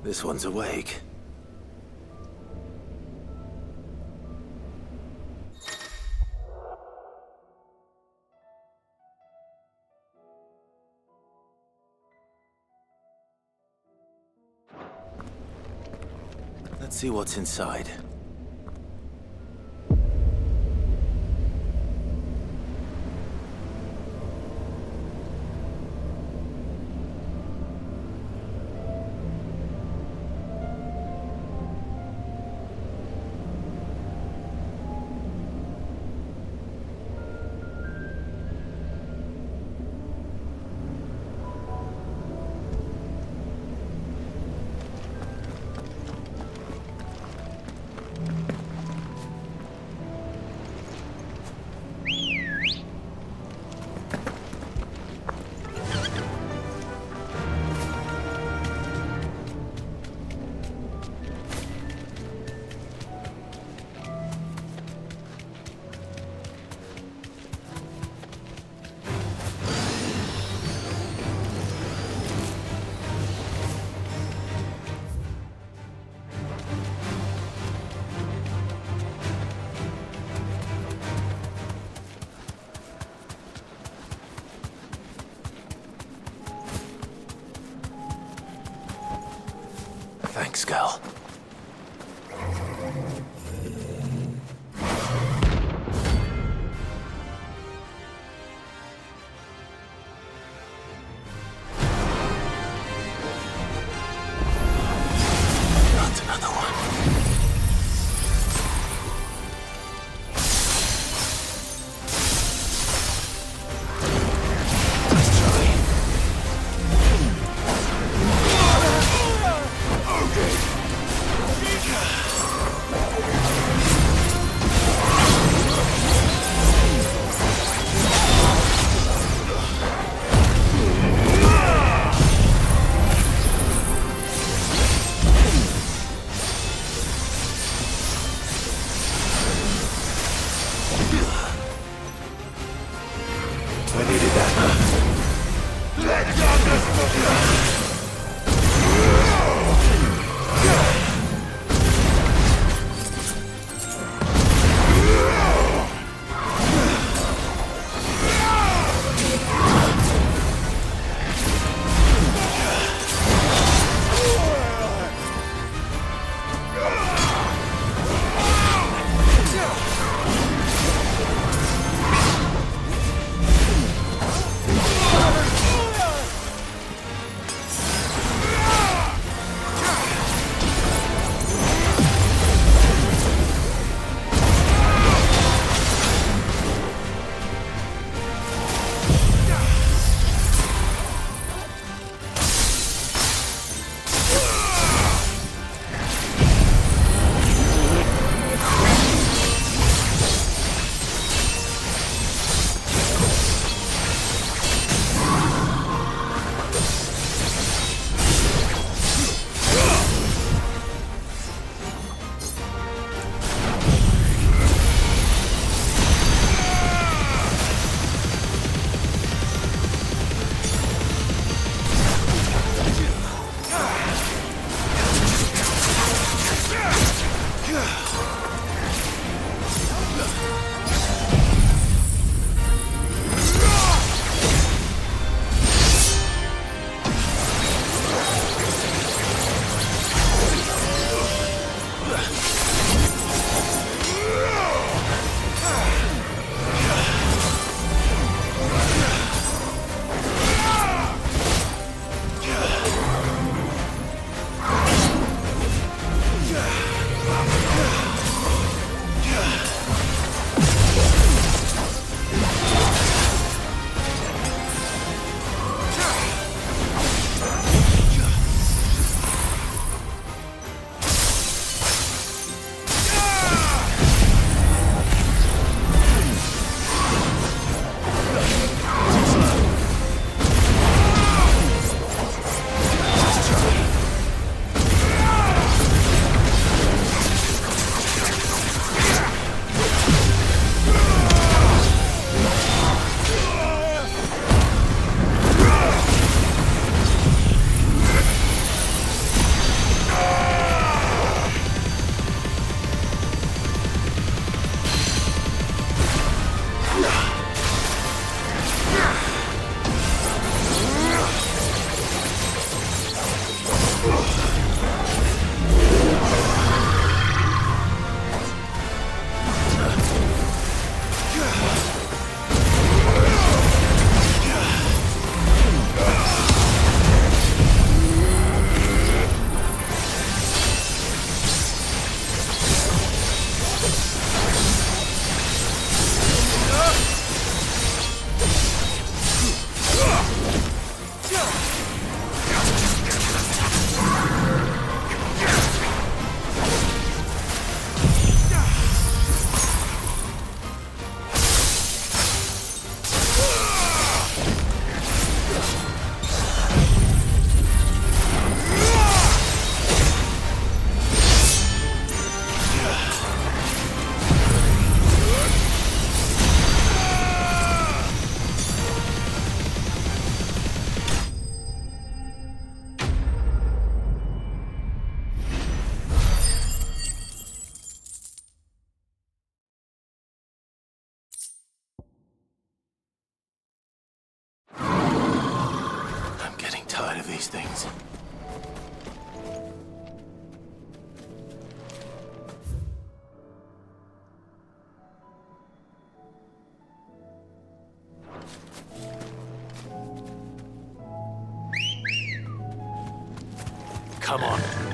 This one's awake. Let's see what's inside. Thanks, Gal. Got another one. these things. Come on.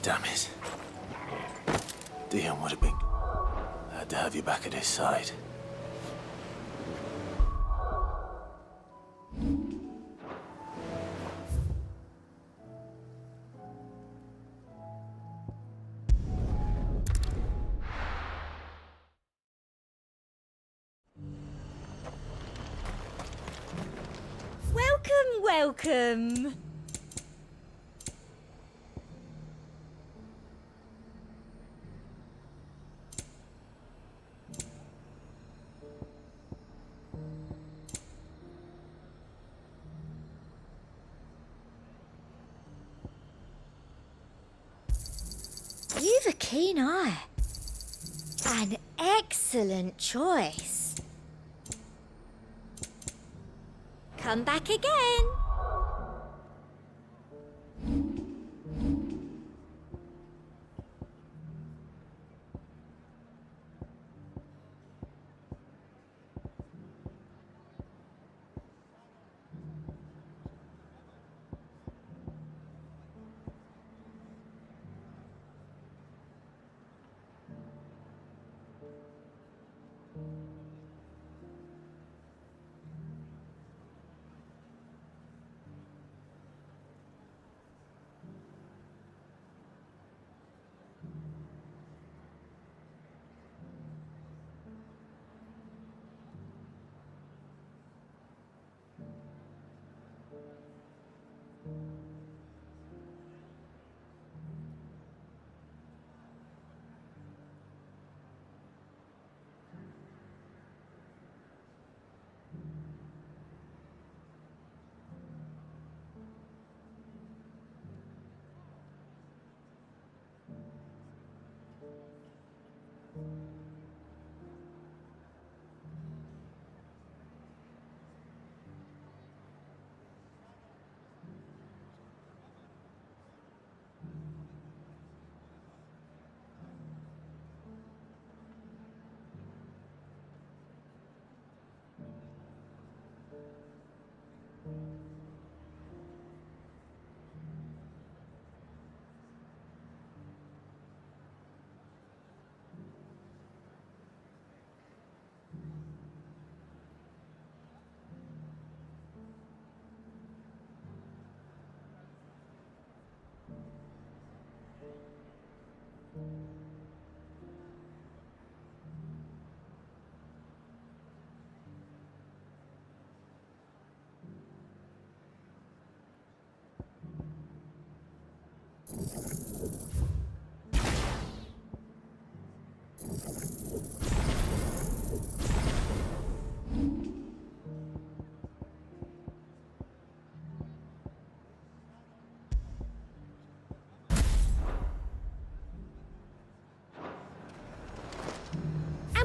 Damn it. Dion would have been... Had to have you back at his side. Welcome! You've a keen eye. An excellent choice. Come back again.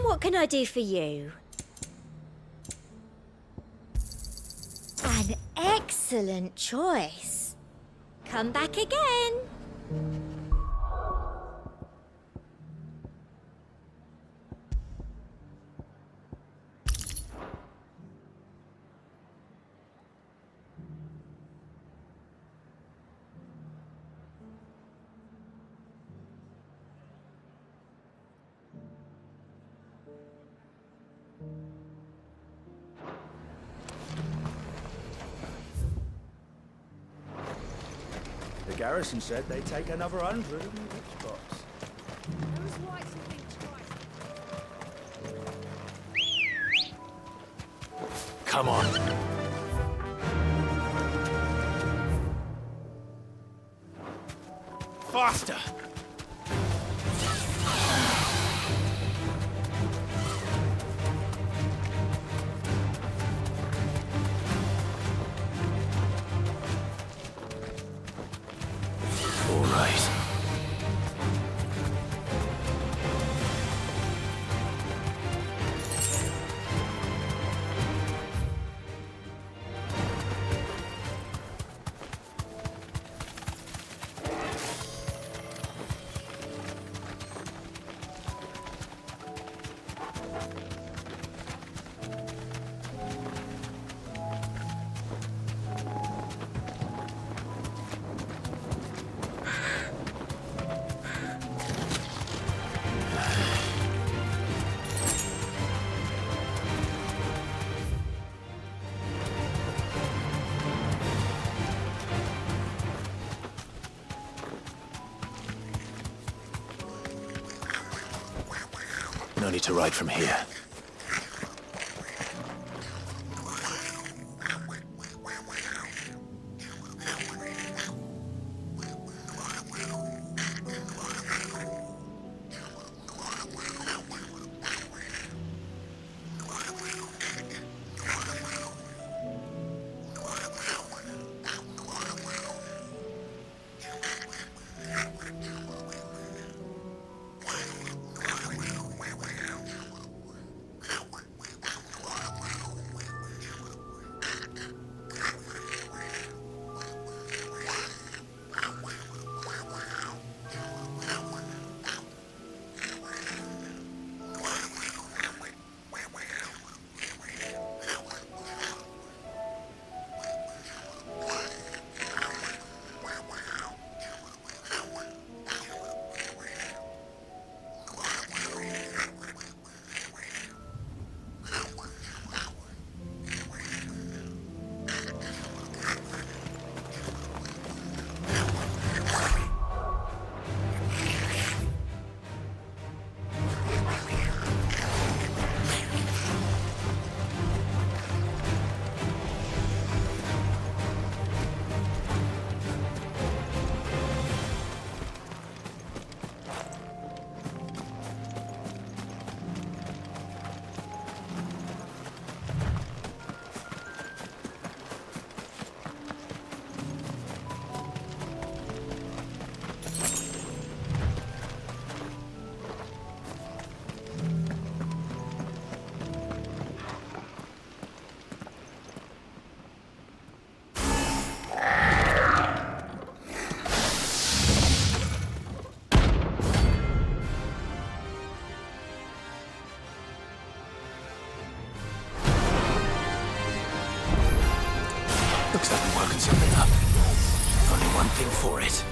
What can I do for you? An excellent choice. Come back again. The garrison said they'd take another 100 in the next box. Come on. Faster! All right. No need to ride from here. Looks like we're working something up. Only one thing for it.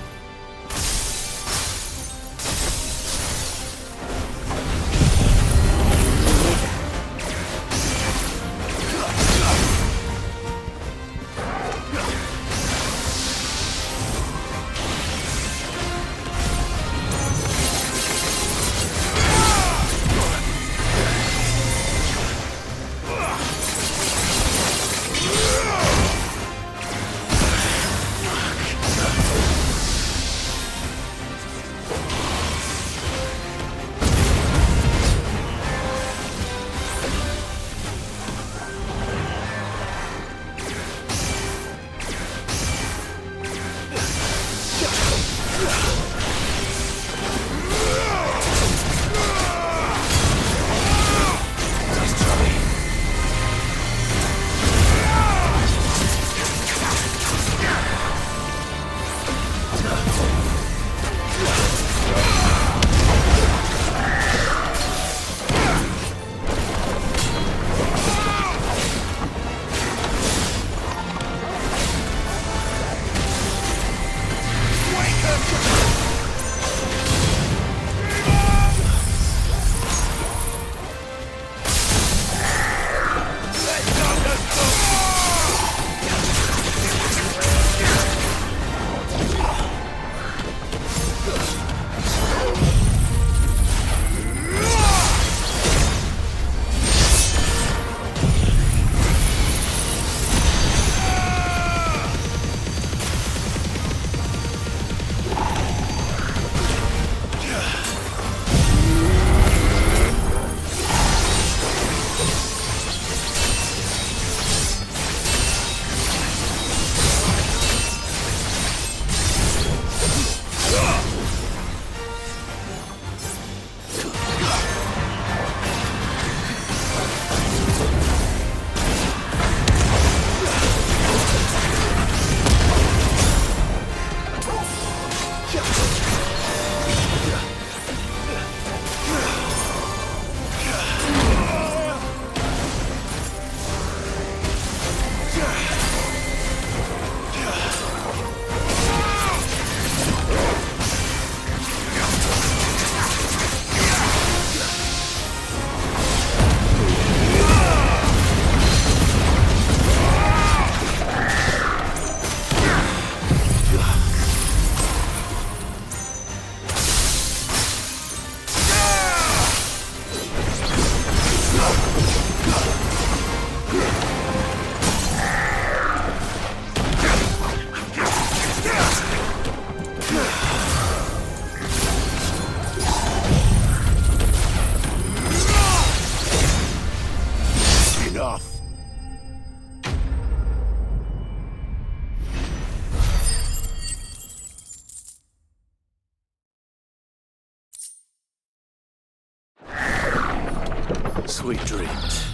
Sweet dreams.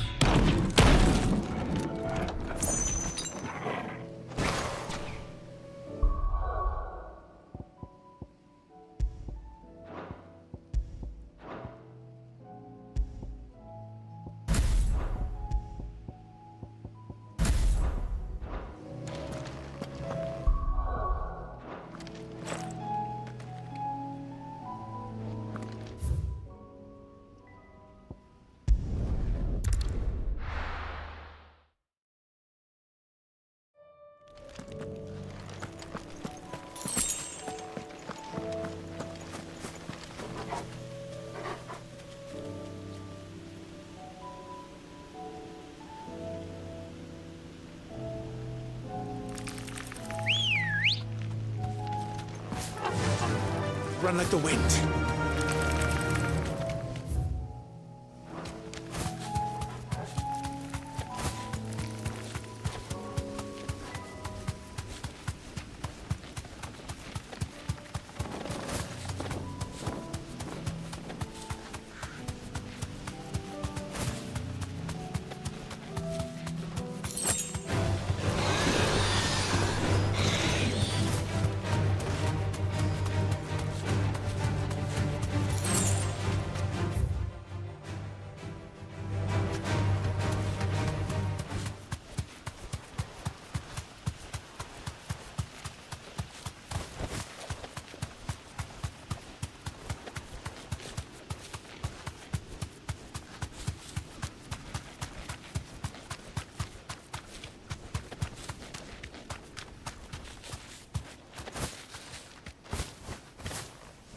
Run like the wind.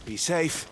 Be safe.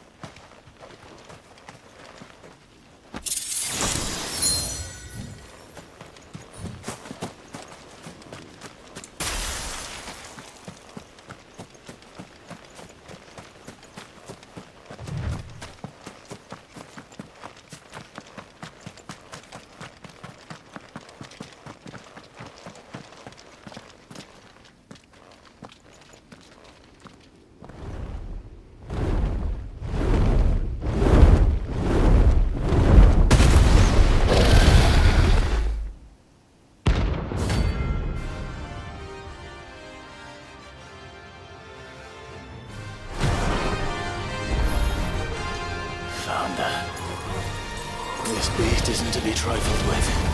This beast isn't to be trifled with.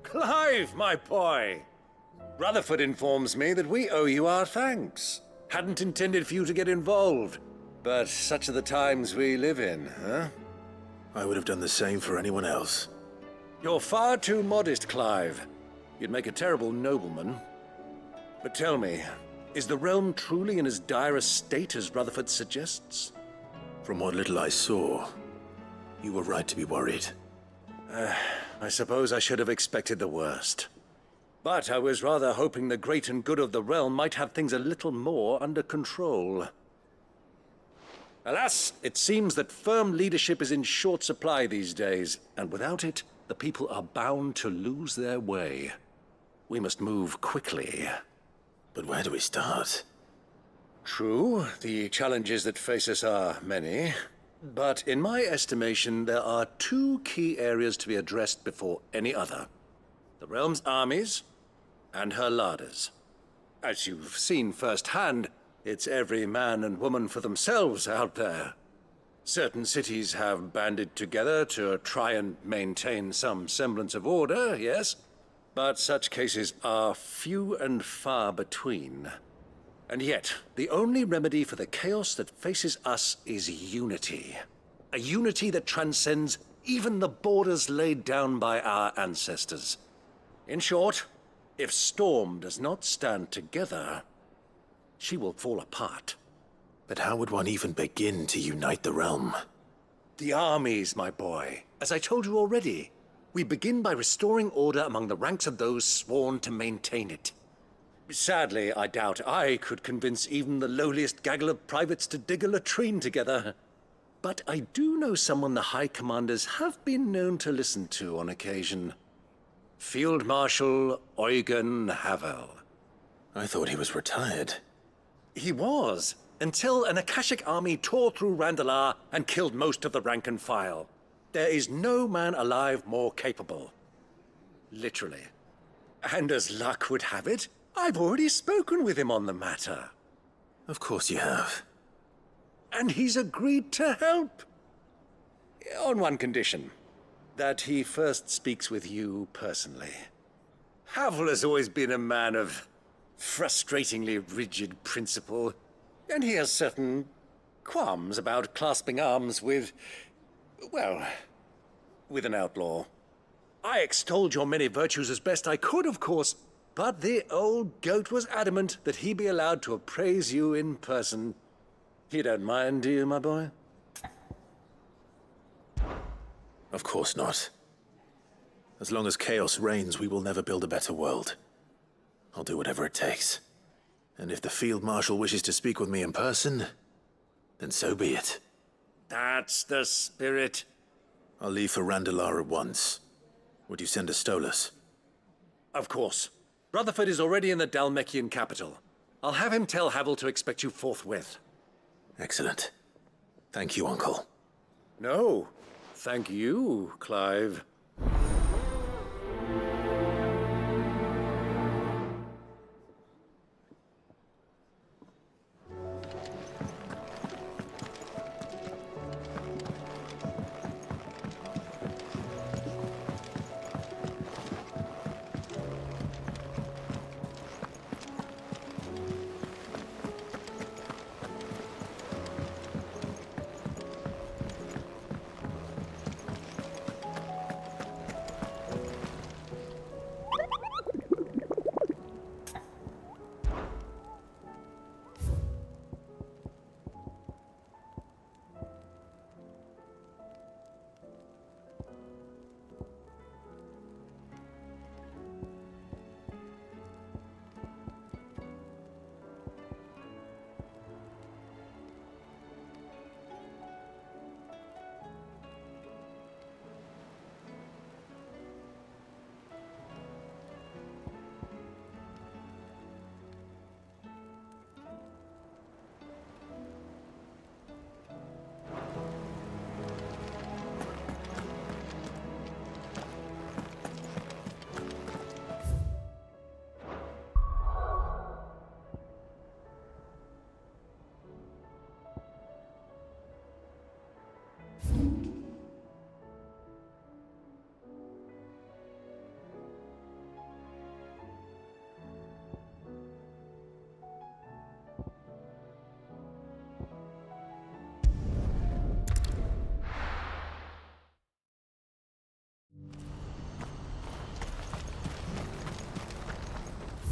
Clive, my boy! Rutherford informs me that we owe you our thanks. Hadn't intended for you to get involved, but such are the times we live in, huh? I would have done the same for anyone else. You're far too modest, Clive. You'd make a terrible nobleman. But tell me, is the realm truly in as dire a state as Rutherford suggests? From what little I saw, you were right to be worried. I suppose I should have expected the worst. But I was rather hoping the great and good of the realm might have things a little more under control. Alas, it seems that firm leadership is in short supply these days, and without it, the people are bound to lose their way. We must move quickly. But where do we start? True, the challenges that face us are many. But in my estimation, there are two key areas to be addressed before any other. The realm's armies and her larders. As you've seen firsthand, it's every man and woman for themselves out there. Certain cities have banded together to try and maintain some semblance of order, yes, but such cases are few and far between. And yet, the only remedy for the chaos that faces us is unity. A unity that transcends even the borders laid down by our ancestors. In short, if Storm does not stand together, she will fall apart. But how would one even begin to unite the realm? The armies, my boy. As I told you already, we begin by restoring order among the ranks of those sworn to maintain it. Sadly, I doubt I could convince even the lowliest gaggle of privates to dig a latrine together. But I do know someone the High Commanders have been known to listen to on occasion. Field Marshal Eugen Havel. I thought he was retired. He was, until an Akashic army tore through Randalar and killed most of the rank and file. There is no man alive more capable. Literally. And as luck would have it, I've already spoken with him on the matter. Of course you have. And he's agreed to help. On one condition. That he first speaks with you personally. Havel has always been a man of frustratingly rigid principle, and he has certain qualms about clasping arms with, well, with an outlaw. I extolled your many virtues as best I could, of course, but the old goat was adamant that he be allowed to appraise you in person. You don't mind, do you, my boy? Of course not. As long as chaos reigns, we will never build a better world. I'll do whatever it takes. And if the Field Marshal wishes to speak with me in person, then so be it. That's the spirit. I'll leave for Randalar at once. Would you send a Stolas? Of course. Rutherford is already in the Dalmekian capital. I'll have him tell Havel to expect you forthwith. Excellent. Thank you, Uncle. No, thank you, Clive.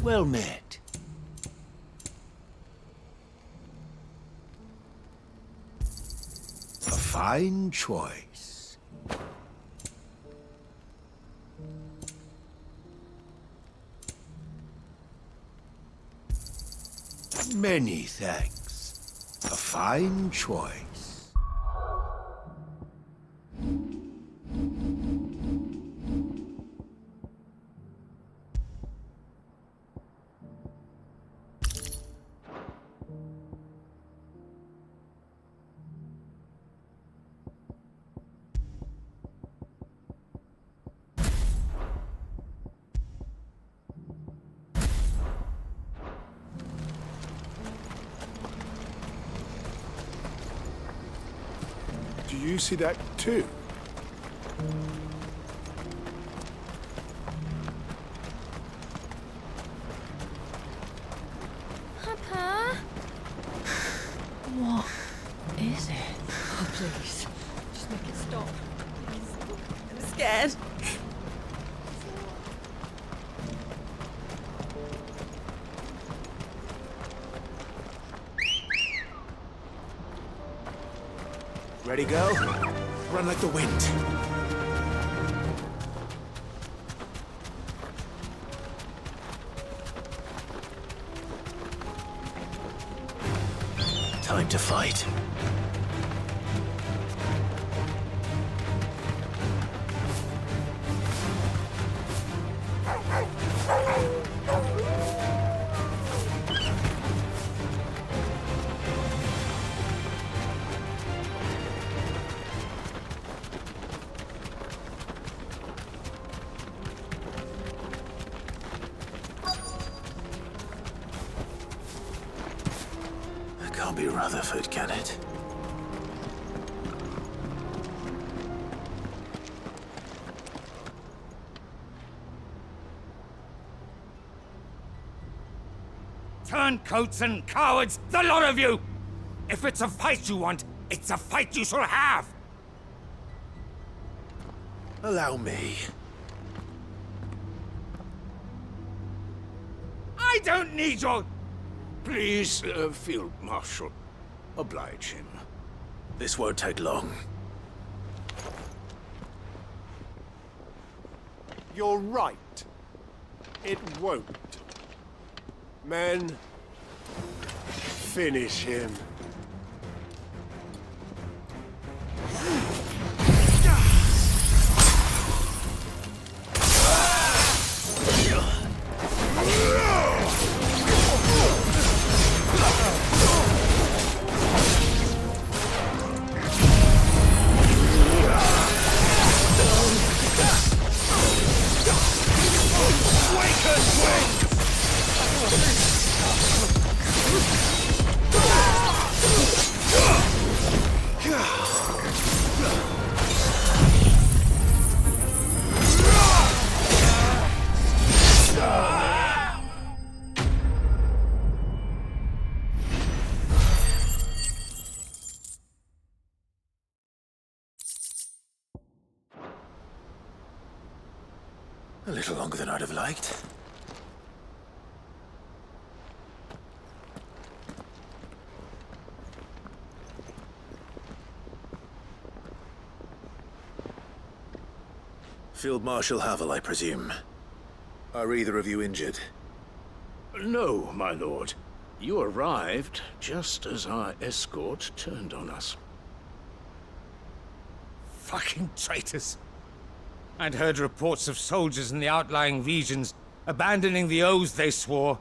Well met. A fine choice. Many thanks. A fine choice. Do you see that too? Papa? What is it? Oh, please. Just make it stop. I'm scared. Ready, go? Run like the wind. Time to fight. Can't be Rutherford, can it? Turncoats and cowards, the lot of you! If it's a fight you want, it's a fight you shall have! Allow me. I don't need your... Please, Field Marshal, oblige him. This won't take long. You're right. It won't. Men, finish him. A little longer than I'd have liked. Field Marshal Havel, I presume. Are either of you injured? No, my lord. You arrived just as our escort turned on us. Fucking traitors. I'd heard reports of soldiers in the outlying regions abandoning the oaths they swore.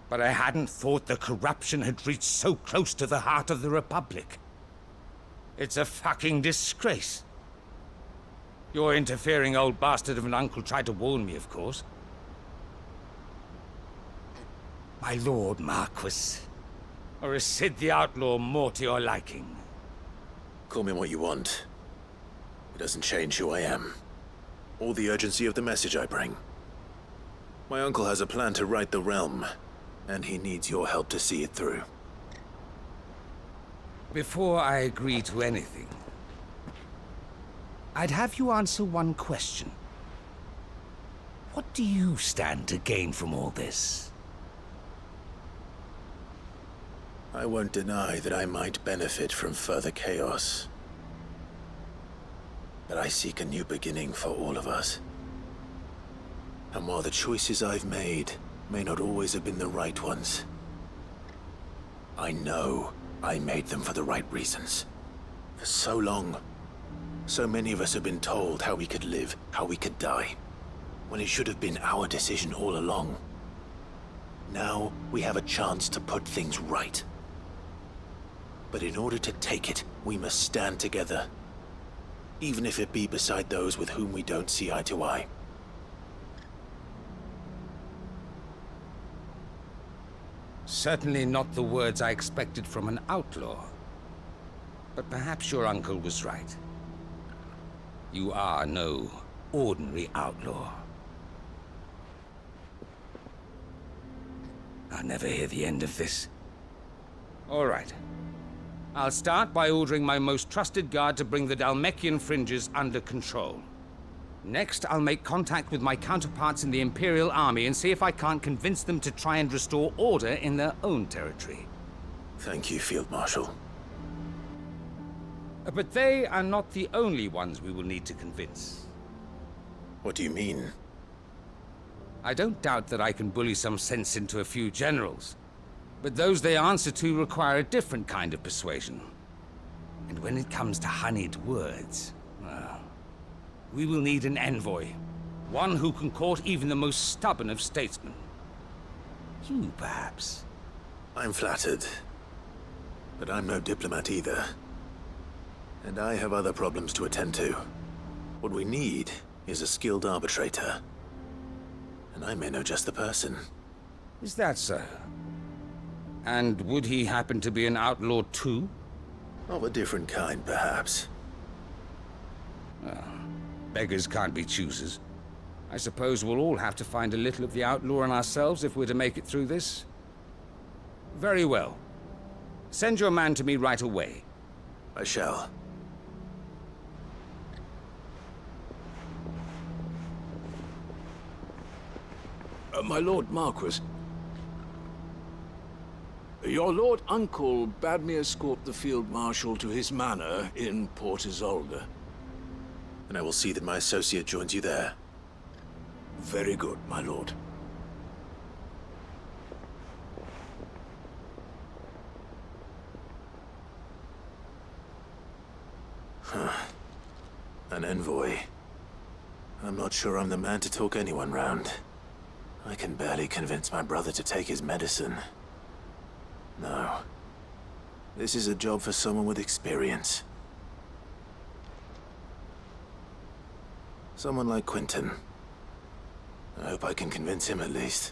But I hadn't thought the corruption had reached so close to the heart of the Republic. It's a fucking disgrace. Your interfering old bastard of an uncle tried to warn me, of course. My lord Marquis. Or is Sid the Outlaw more to your liking? Call me what you want. It doesn't change who I am, or the urgency of the message I bring. My uncle has a plan to right the realm, and he needs your help to see it through. Before I agree to anything, I'd have you answer one question. What do you stand to gain from all this? I won't deny that I might benefit from further chaos. But I seek a new beginning for all of us. And while the choices I've made may not always have been the right ones, I know I made them for the right reasons. For so long, so many of us have been told how we could live, how we could die, when it should have been our decision all along. Now we have a chance to put things right. But in order to take it, we must stand together, even if it be beside those with whom we don't see eye to eye. Certainly not the words I expected from an outlaw. But perhaps your uncle was right. You are no ordinary outlaw. I'll never hear the end of this. All right. I'll start by ordering my most trusted guard to bring the Dhalmekian fringes under control. Next, I'll make contact with my counterparts in the Imperial Army and see if I can't convince them to try and restore order in their own territory. Thank you, Field Marshal. But they are not the only ones we will need to convince. What do you mean? I don't doubt that I can bully some sense into a few generals, but those they answer to require a different kind of persuasion. And when it comes to honeyed words, well, we will need an envoy. One who can court even the most stubborn of statesmen. You, perhaps? I'm flattered. But I'm no diplomat either. And I have other problems to attend to. What we need is a skilled arbitrator. And I may know just the person. Is that so? And would he happen to be an outlaw too? Of a different kind, perhaps. Beggars can't be choosers. I suppose we'll all have to find a little of the outlaw in ourselves if we're to make it through this. Very well. Send your man to me right away. I shall. My Lord Marquis. Your Lord Uncle bade me escort the Field Marshal to his manor in Port Isolde. And I will see that my associate joins you there. Very good, my lord. An envoy. I'm not sure I'm the man to talk anyone round. I can barely convince my brother to take his medicine. No. This is a job for someone with experience. Someone like Quentin. I hope I can convince him at least.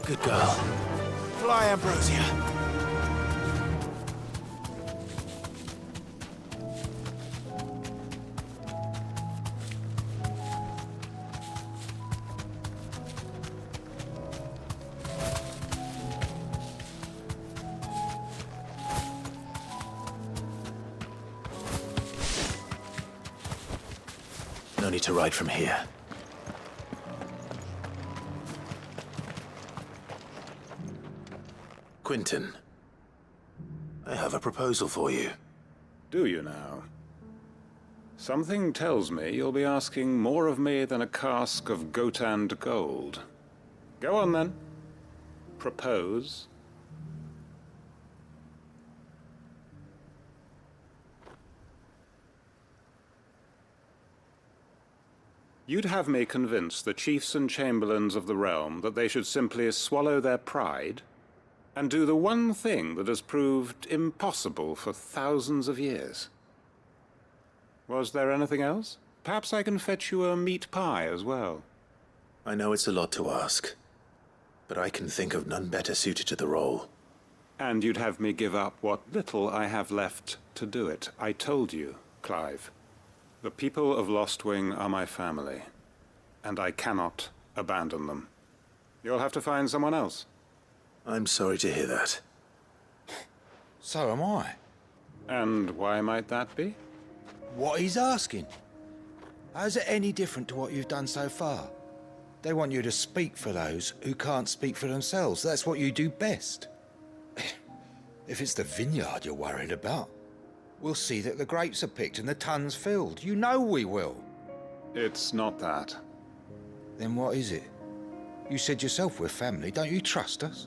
Good girl. Fly, Ambrosia. No need to ride from here. Quentin, I have a proposal for you. Do you now? Something tells me you'll be asking more of me than a cask of Gotand gold. Go on then. Propose. You'd have me convince the chiefs and chamberlains of the realm that they should simply swallow their pride and do the one thing that has proved impossible for thousands of years. Was there anything else? Perhaps I can fetch you a meat pie as well. I know it's a lot to ask, but I can think of none better suited to the role. And you'd have me give up what little I have left to do it. I told you, Clive. The people of Lostwing are my family, and I cannot abandon them. You'll have to find someone else. I'm sorry to hear that. So am I. And why might that be? What he's asking. How's it any different to what you've done so far? They want you to speak for those who can't speak for themselves. That's what you do best. If it's the vineyard you're worried about, we'll see that the grapes are picked and the tons filled. You know we will. It's not that. Then what is it? You said yourself we're family. Don't you trust us?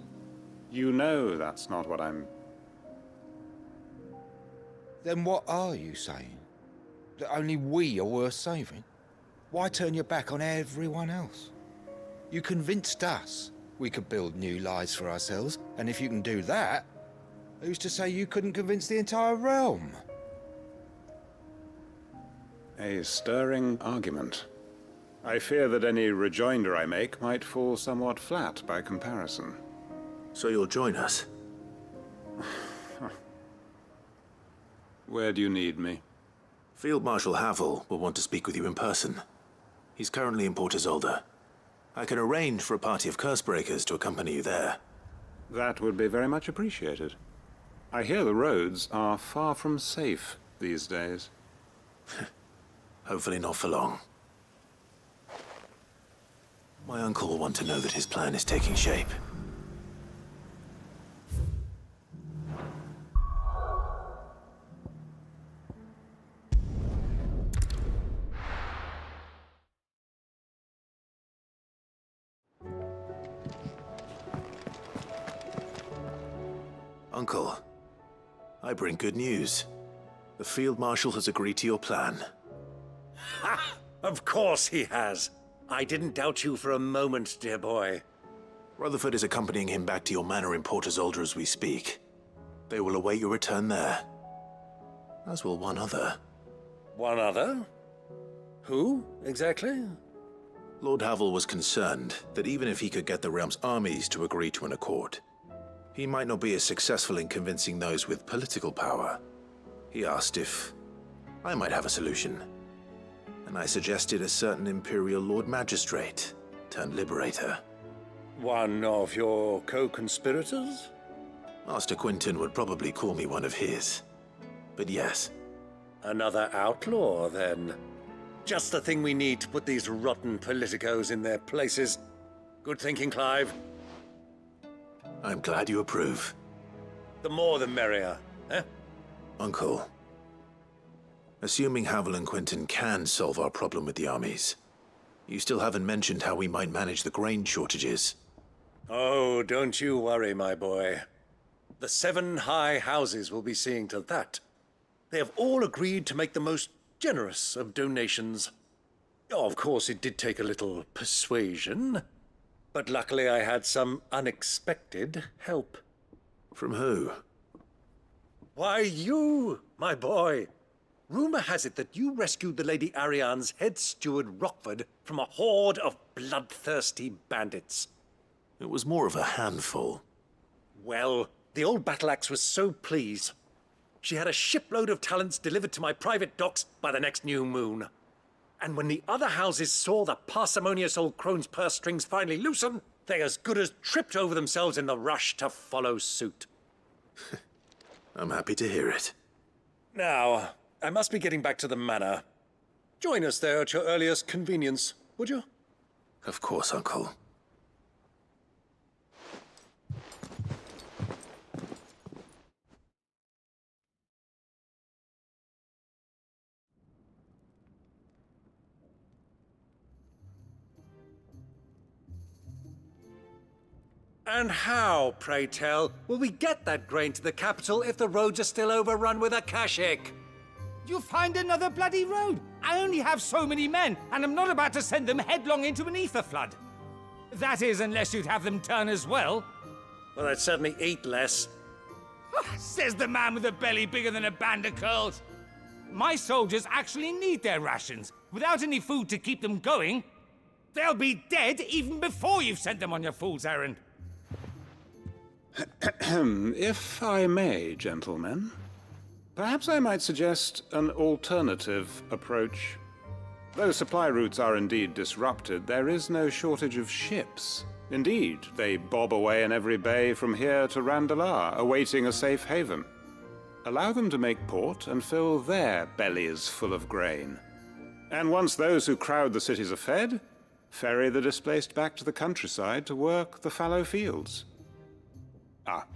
You know that's not what I'm... Then what are you saying? That only we are worth saving? Why turn your back on everyone else? You convinced us we could build new lives for ourselves, and if you can do that, who's to say you couldn't convince the entire realm? A stirring argument. I fear that any rejoinder I make might fall somewhat flat by comparison. So you'll join us? Where do you need me? Field Marshal Havel will want to speak with you in person. He's currently in Port Isolde. I can arrange for a party of Cursebreakers to accompany you there. That would be very much appreciated. I hear the roads are far from safe these days. Hopefully not for long. My uncle will want to know that his plan is taking shape. Uncle, I bring good news. The Field Marshal has agreed to your plan. Ha! Of course he has. I didn't doubt you for a moment, dear boy. Rutherford is accompanying him back to your manor in Port Isolde as we speak. They will await your return there. As will one other. One other? Who, exactly? Lord Havel was concerned that even if he could get the realm's armies to agree to an accord, he might not be as successful in convincing those with political power. He asked if I might have a solution, and I suggested a certain Imperial Lord Magistrate turned Liberator. One of your co-conspirators? Master Quinton would probably call me one of his, but yes. Another outlaw, then. Just the thing we need to put these rotten politicos in their places. Good thinking, Clive. I'm glad you approve. The more the merrier, eh? Uncle, assuming Havel and Quinton can solve our problem with the armies, you still haven't mentioned how we might manage the grain shortages. Oh, don't you worry, my boy. The 7 high houses will be seeing to that. They have all agreed to make the most generous of donations. Oh, of course, it did take a little persuasion, but luckily I had some unexpected help. From who? Why, you, my boy. Rumor has it that you rescued the Lady Ariane's head steward Rockford from a horde of bloodthirsty bandits. It was more of a handful. Well, the old battle-axe was so pleased. She had a shipload of talents delivered to my private docks by the next new moon. And when the other houses saw the parsimonious old crone's purse strings finally loosen, they as good as tripped over themselves in the rush to follow suit. I'm happy to hear it. Now, I must be getting back to the manor. Join us there at your earliest convenience, would you? Of course, Uncle. And how, pray tell, will we get that grain to the capital if the roads are still overrun with akashic? You find another bloody road? I only have so many men, and I'm not about to send them headlong into an ether flood. That is, unless you'd have them turn as well. Well, I'd certainly eat less. Says the man with a belly bigger than a band of curls. My soldiers actually need their rations. Without any food to keep them going, they'll be dead even before you've sent them on your fool's errand. If I may, gentlemen, perhaps I might suggest an alternative approach. Though supply routes are indeed disrupted, there is no shortage of ships. Indeed, they bob away in every bay from here to Randalar, awaiting a safe haven. Allow them to make port and fill their bellies full of grain. And once those who crowd the cities are fed, ferry the displaced back to the countryside to work the fallow fields.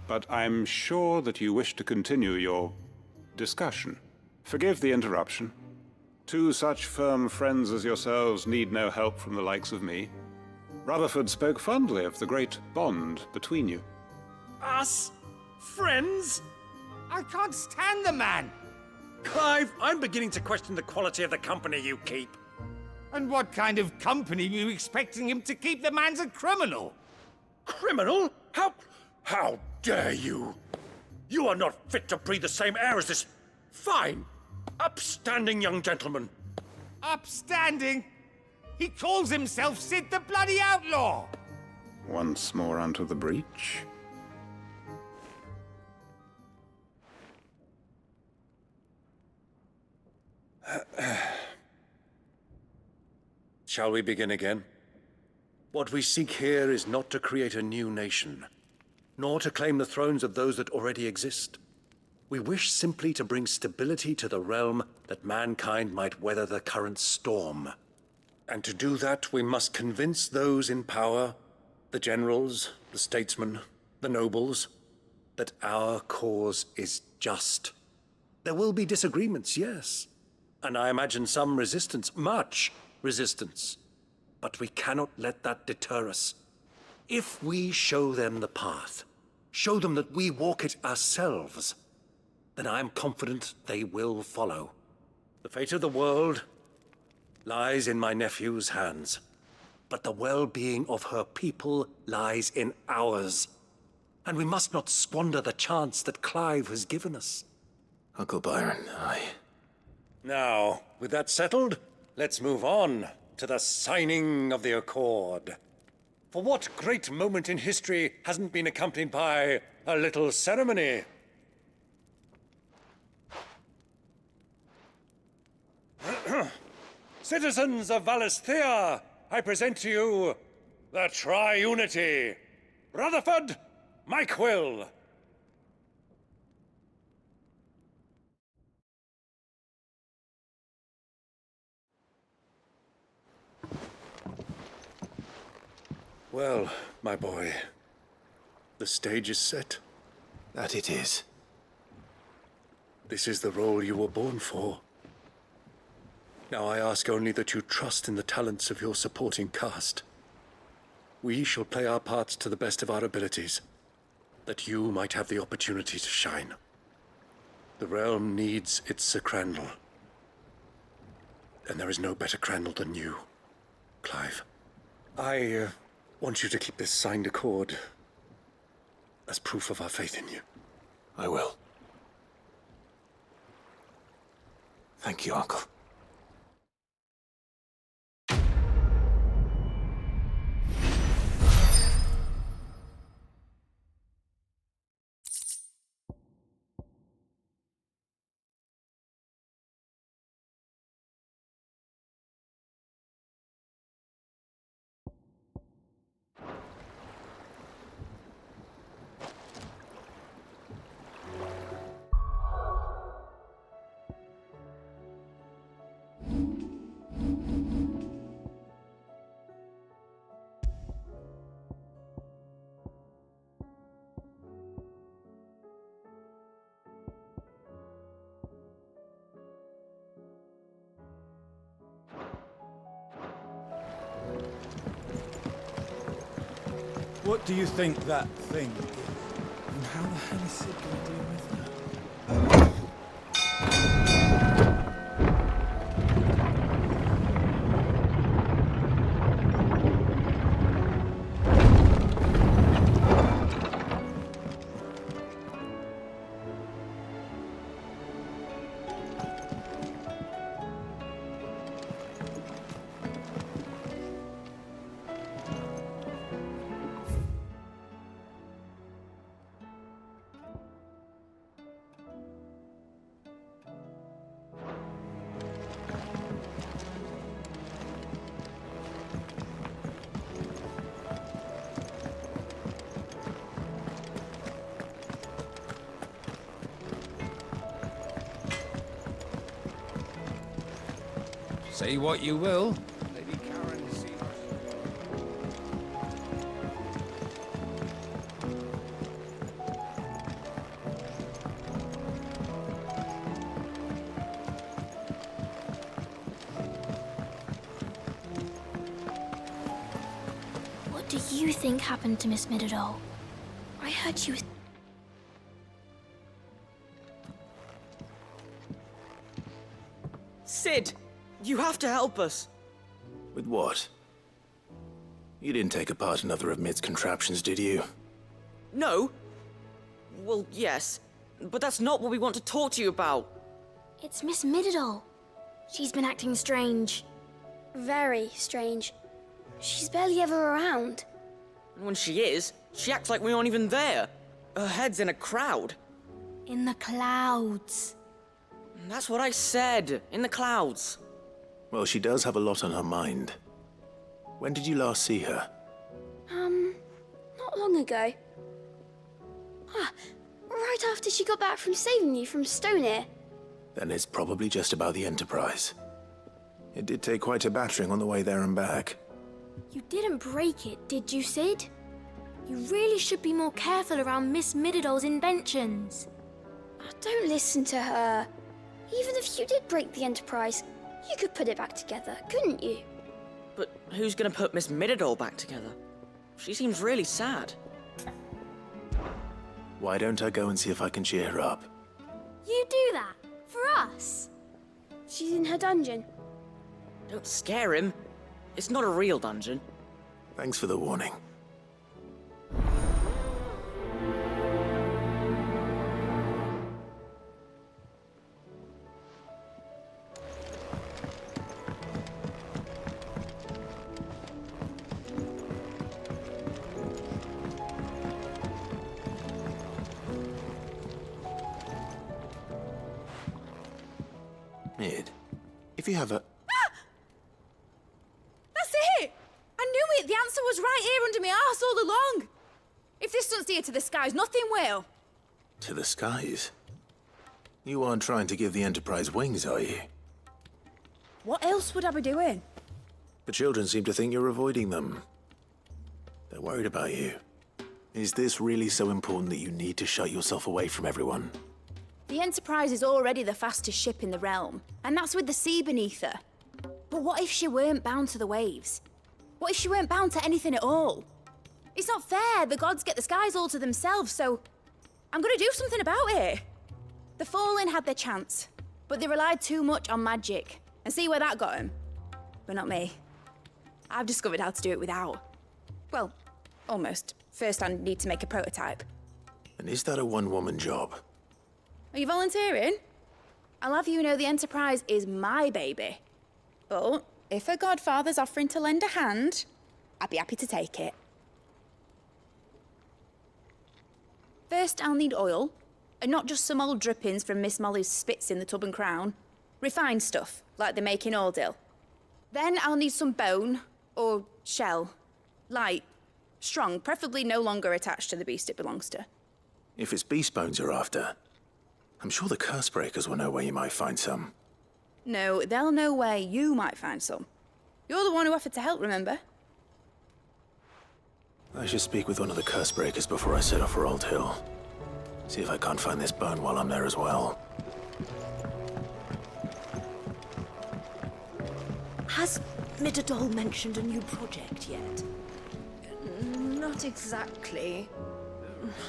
But I'm sure that you wish to continue your discussion. Forgive the interruption. Two such firm friends as yourselves need no help from the likes of me. Rutherford spoke fondly of the great bond between you. Us? Friends? I can't stand the man! Clive, I'm beginning to question the quality of the company you keep. And what kind of company were you expecting him to keep? The man's a criminal! Criminal? How dare you? You are not fit to breathe the same air as this fine, upstanding young gentleman. Upstanding? He calls himself Sid the Bloody Outlaw! Once more onto the breach. Shall we begin again? What we seek here is not to create a new nation, nor to claim the thrones of those that already exist. We wish simply to bring stability to the realm that mankind might weather the current storm. And to do that, we must convince those in power, the generals, the statesmen, the nobles, that our cause is just. There will be disagreements, yes. And I imagine some resistance, much resistance. But we cannot let that deter us. If we show them the path, show them that we walk it ourselves, then I am confident they will follow. The fate of the world lies in my nephew's hands, but the well-being of her people lies in ours. And we must not squander the chance that Clive has given us. Uncle Byron, Now, with that settled, let's move on to the signing of the Accord. For what great moment in history hasn't been accompanied by a little ceremony? Citizens of Valisthea, I present to you the Tri-Unity. Rutherford, Mike Will. Well, my boy, the stage is set. that it is. This is the role you were born for. Now I ask only that you trust in the talents of your supporting cast. We shall play our parts to the best of our abilities, that you might have the opportunity to shine. The realm needs its Sir Crandall. And there is no better Crandall than you, Clive. I want you to keep this signed accord as proof of our faith in you. I will. Thank you, Uncle. What do you think that thing is? And how the hell is Sid going to deal with Say what you will. Lady Karen seems... What do you think happened to Miss Midadol? I heard she was... Sid! You have to help us! With what? You didn't take apart another of Mid's contraptions, did you? No? Well, yes. But that's not what we want to talk to you about. It's Miss Midadol. She's been acting strange. Very strange. She's barely ever around. And when she is, she acts like we aren't even there. Her head's in a crowd. In the clouds. That's what I said. In the clouds. Well, she does have a lot on her mind. When did you last see her? Not long ago. Right after she got back from saving you from Stonehenge. Then it's probably just about the Enterprise. It did take quite a battering on the way there and back. You didn't break it, did you, Sid? You really should be more careful around Miss Midadol's inventions. Don't listen to her. Even if you did break the Enterprise, you could put it back together, couldn't you? But who's gonna put Miss Midadol back together? She seems really sad. Why don't I go and see if I can cheer her up? You do that? For us? She's in her dungeon. Don't scare him. It's not a real dungeon. Thanks for the warning. Mid, if you have a... That's it! I knew it! The answer was right here under my arse all along! If this doesn't steer to the skies, nothing will. To the skies? You aren't trying to give the Enterprise wings, are you? What else would I be doing? The children seem to think you're avoiding them. They're worried about you. Is this really so important that you need to shut yourself away from everyone? The Enterprise is already the fastest ship in the realm, and that's with the sea beneath her. But what if she weren't bound to the waves? What if she weren't bound to anything at all? It's not fair. The gods get the skies all to themselves, so I'm gonna do something about it. The Fallen had their chance, but they relied too much on magic. And see where that got them? But not me. I've discovered how to do it without. Well, almost. First, I need to make a prototype. And is that a one-woman job? Are you volunteering? I'll have you know the Enterprise is my baby. But if a godfather's offering to lend a hand, I'd be happy to take it. First, I'll need oil, and not just some old drippings from Miss Molly's spits in the Tub and Crown. Refined stuff, like they make in Ordil. Then I'll need some bone, or shell. Light, strong, preferably no longer attached to the beast it belongs to. If it's beast bones you're after, I'm sure the curse breakers will know where you might find some. No, they'll know where you might find some. You're the one who offered to help, remember? I should speak with one of the curse breakers before I set off for Old Hill. See if I can't find this bone while I'm there as well. Has Midadol mentioned a new project yet? Not exactly.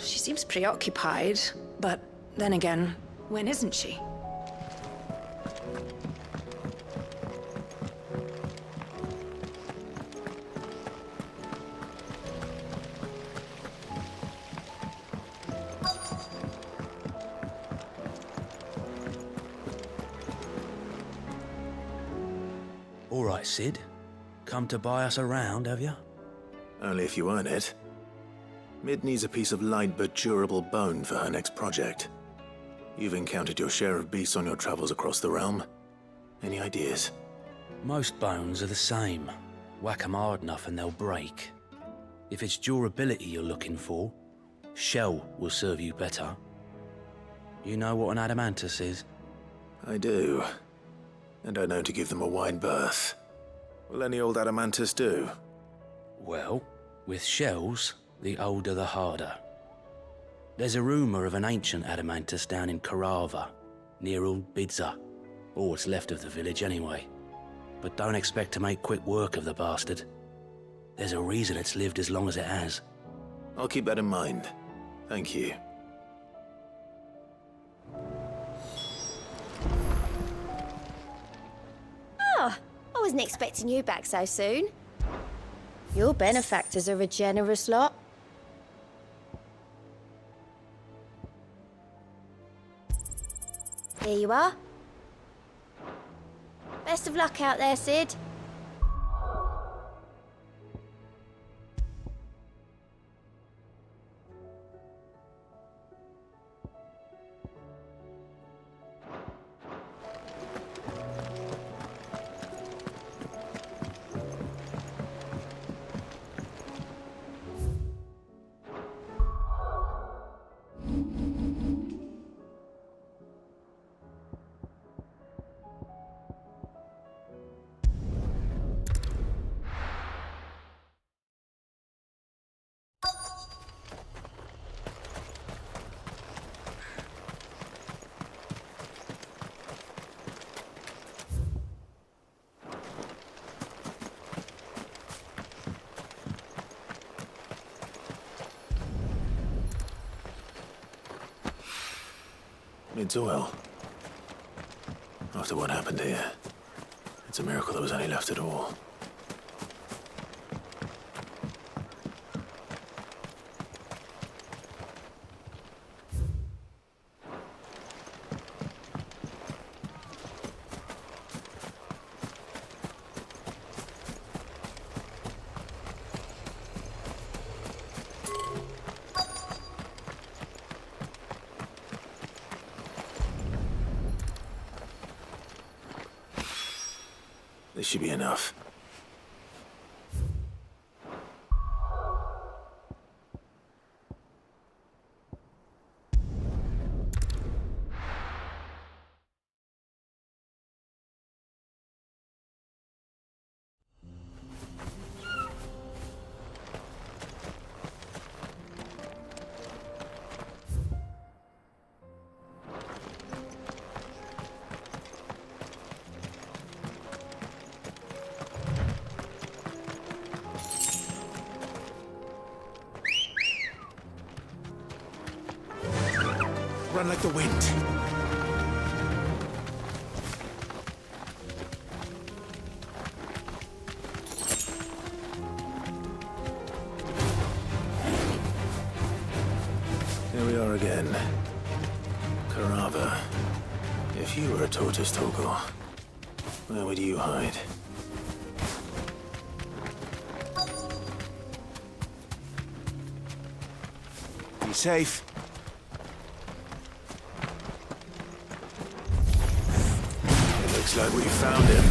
She seems preoccupied, but then again, when isn't she? All right, Sid. Come to buy us around, have you? Only if you earn it. Mid needs a piece of light but durable bone for her next project. You've encountered your share of beasts on your travels across the realm. Any ideas? Most bones are the same. Whack 'em hard enough and they'll break. If it's durability you're looking for, shell will serve you better. You know what an adamantus is? I do. and are known to give them a wide berth. Will any old adamantus do? Well, with shells, the older the harder. There's a rumour of an ancient adamantus down in Carava, near Old Bidza, or what's left of the village anyway. But don't expect to make quick work of the bastard. There's a reason it's lived as long as it has. I'll keep that in mind. Thank you. Oh, I wasn't expecting you back so soon. Your benefactors are a generous lot. Here you are. Best of luck out there, Sid. It's oil. After what happened here, it's a miracle there was any left at all. This should be enough. Run like the wind. Here we are again. Carava. If you were a tortoise, Toggle, where would you hide? Be safe. Looks like we found him.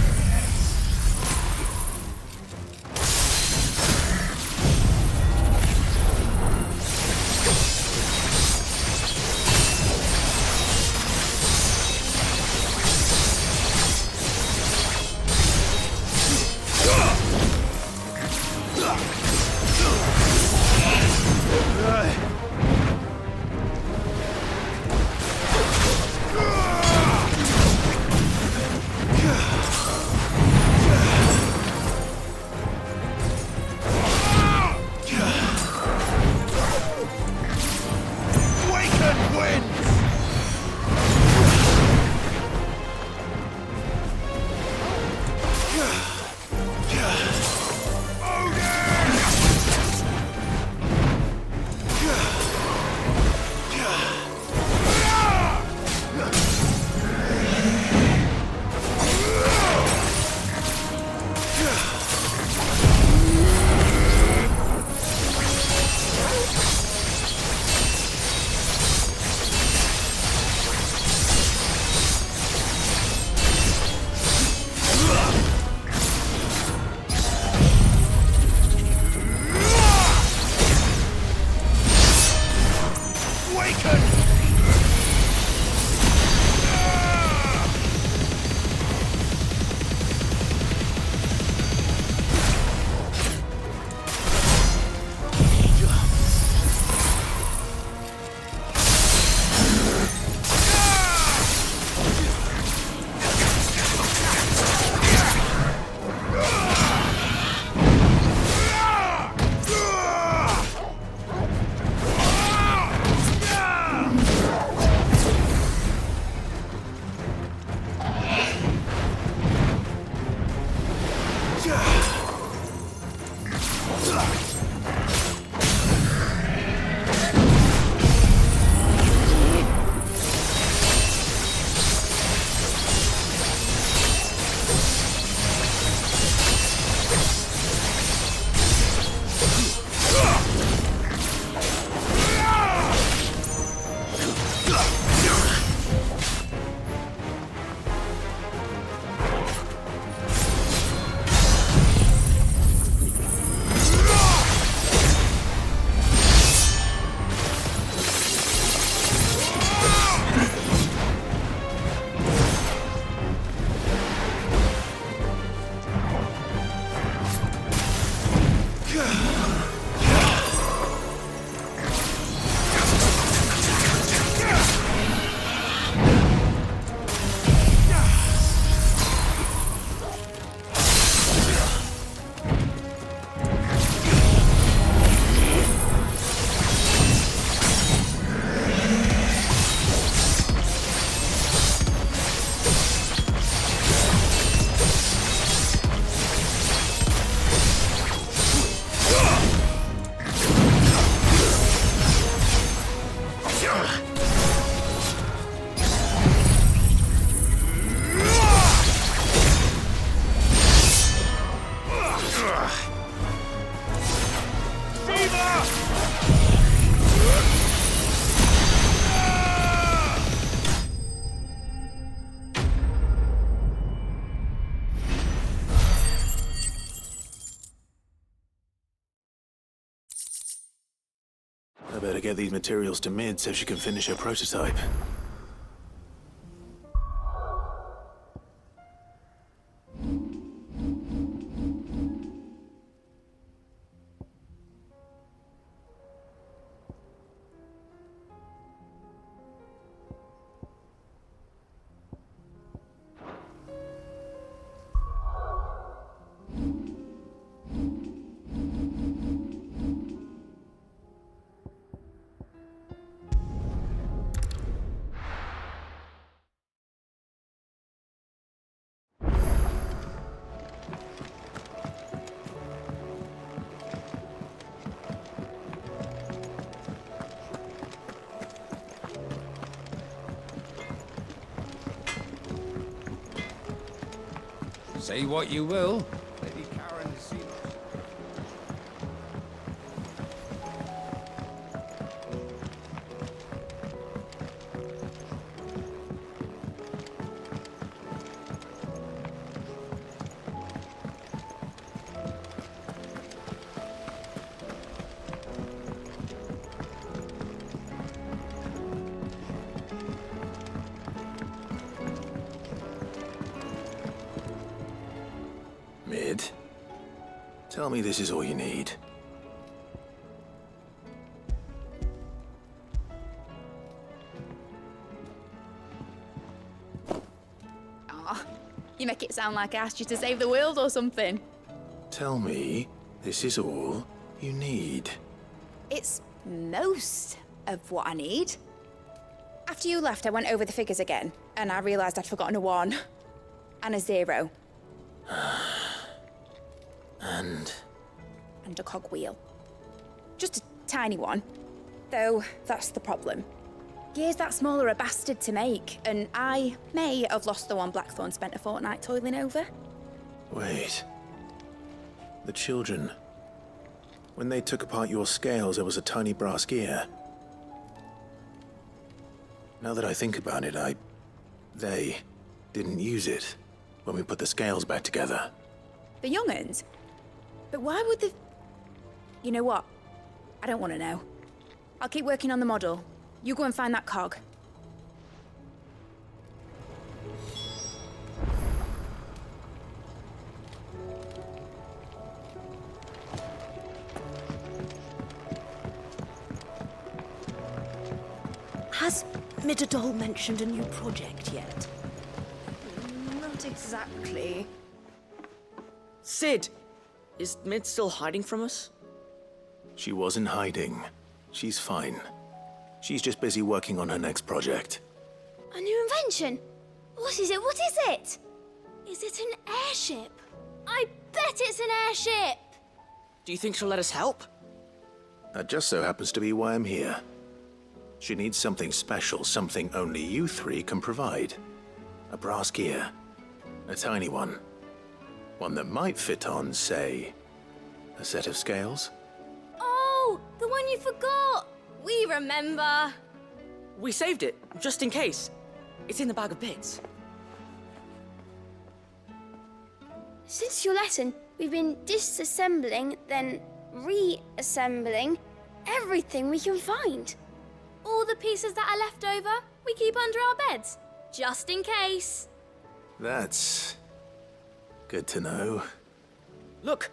get these materials to Mid so she can finish her prototype. Say what you will. Lady Karen has seen us. Mid, tell me this is all you need. Aw, you make it sound like I asked you to save the world or something. Tell me this is all you need. It's most of what I need. After you left, I went over the figures again, and I realised I'd forgotten a 1 and a 0. And a cogwheel. Just a tiny one. Though, that's the problem. Gears that small are a bastard to make, and I may have lost the one Blackthorn spent a fortnight toiling over. Wait. The children. When they took apart your scales, there was a tiny brass gear. Now that I think about it, they didn't use it when we put the scales back together. The young'uns? But why would the... You know what? I don't want to know. I'll keep working on the model. You go and find that cog. Has Midadol mentioned a new project yet? Not exactly. Sid! Is Mid still hiding from us? She wasn't hiding. She's fine. She's just busy working on her next project. A new invention? What is it? What is it? Is it an airship? I bet it's an airship! Do you think she'll let us help? That just so happens to be why I'm here. She needs something special, something only you 3 can provide. A brass gear. A tiny one. One that might fit on, say, a set of scales? Oh, the one you forgot! We remember! We saved it, just in case. It's in the bag of bits. Since your lesson, we've been disassembling, then reassembling everything we can find. All the pieces that are left over, we keep under our beds, just in case. That's good to know. Look!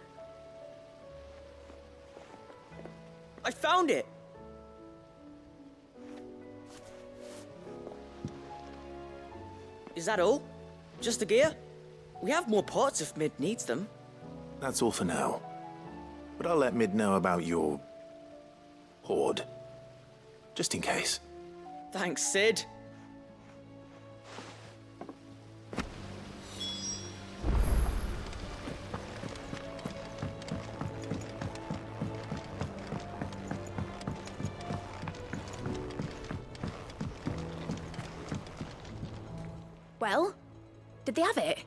I found it! Is that all? Just the gear? We have more parts if Mid needs them. That's all for now. But I'll let Mid know about your hoard. Just in case. Thanks, Sid. Well, did they have it?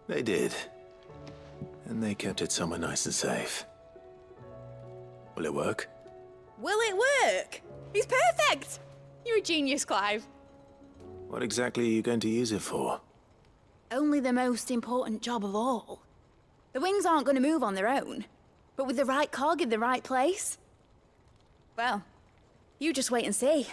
They did. And they kept it somewhere nice and safe. Will it work? Will it work? He's perfect! You're a genius, Clive. What exactly are you going to use it for? Only the most important job of all. The wings aren't going to move on their own. But with the right cog in the right place... Well, you just wait and see.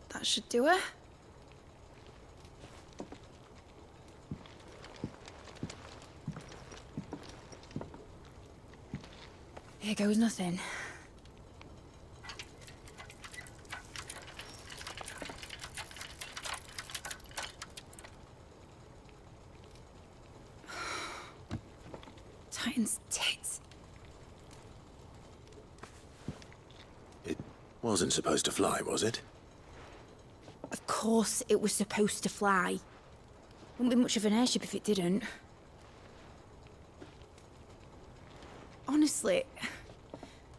That should do her. Here goes nothing. Titan's tits. It wasn't supposed to fly, was it? Of course it was supposed to fly. Wouldn't be much of an airship if it didn't. Honestly,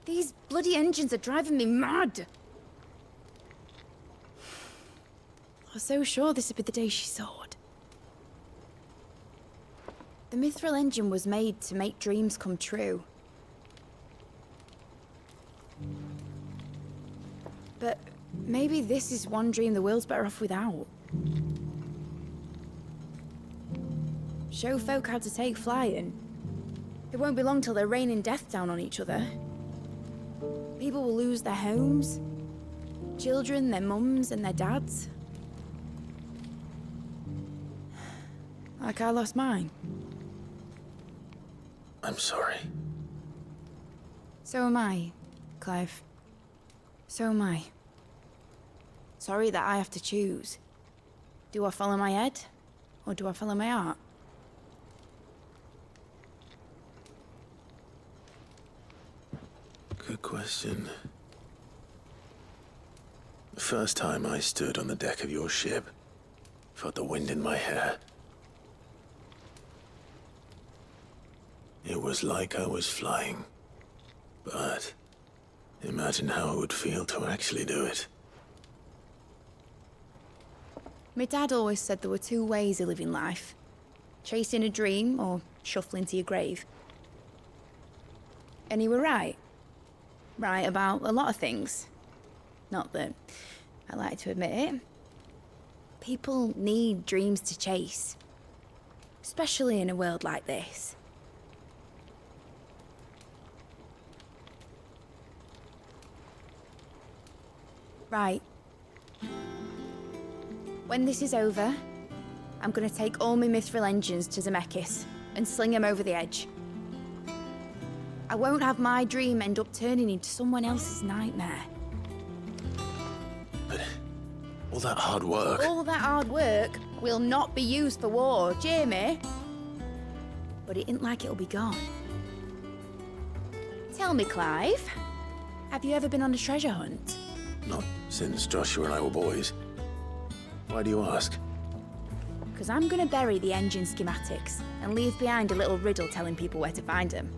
these bloody engines are driving me mad. I was so sure this would be the day she soared. The mithril engine was made to make dreams come true. But maybe this is one dream the world's better off without. Show folk how to take flying. It won't be long till they're raining death down on each other. People will lose their homes. Children, their mums and their dads. Like I lost mine. I'm sorry. So am I, Clive. So am I. Sorry that I have to choose. Do I follow my head, or do I follow my heart? Good question. The first time I stood on the deck of your ship, felt the wind in my hair. It was like I was flying. But imagine how it would feel to actually do it. My dad always said there were two ways of living life. Chasing a dream or shuffling to your grave. And he were right. Right about a lot of things. Not that I like to admit it. People need dreams to chase. Especially in a world like this. Right. When this is over, I'm gonna take all my mithril engines to Zemeckis and sling them over the edge. I won't have my dream end up turning into someone else's nightmare. But all that hard work... All that hard work will not be used for war, Jamie. But it ain't like it'll be gone. Tell me, Clive, have you ever been on a treasure hunt? Not since Joshua and I were boys. Why do you ask? Because I'm gonna bury the engine schematics and leave behind a little riddle telling people where to find them.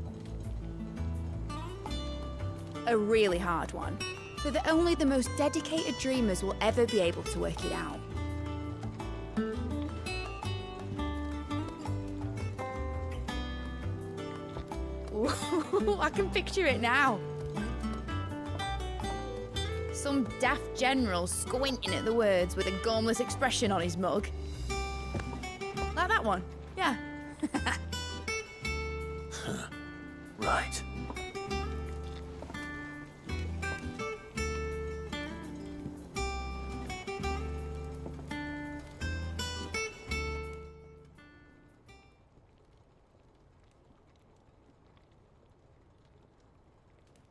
A really hard one, so that only the most dedicated dreamers will ever be able to work it out. Ooh, I can picture it now. Some daft general squinting at the words with a gormless expression on his mug. Like that one, yeah. Right.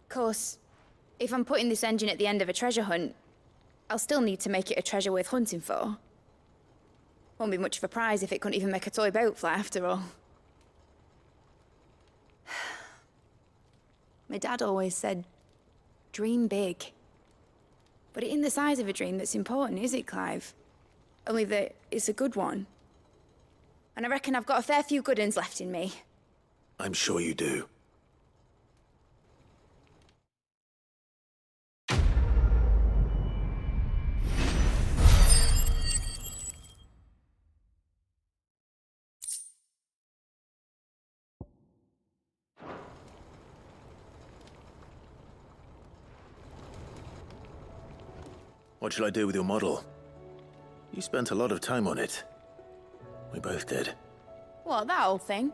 Of course, if I'm putting this engine at the end of a treasure hunt, I'll still need to make it a treasure worth hunting for. Won't be much of a prize if it couldn't even make a toy boat fly after all. My dad always said, dream big. But it ain't the size of a dream that's important, is it, Clive? Only that it's a good one. And I reckon I've got a fair few good uns left in me. I'm sure you do. What shall I do with your model? You spent a lot of time on it. We both did. What, that old thing?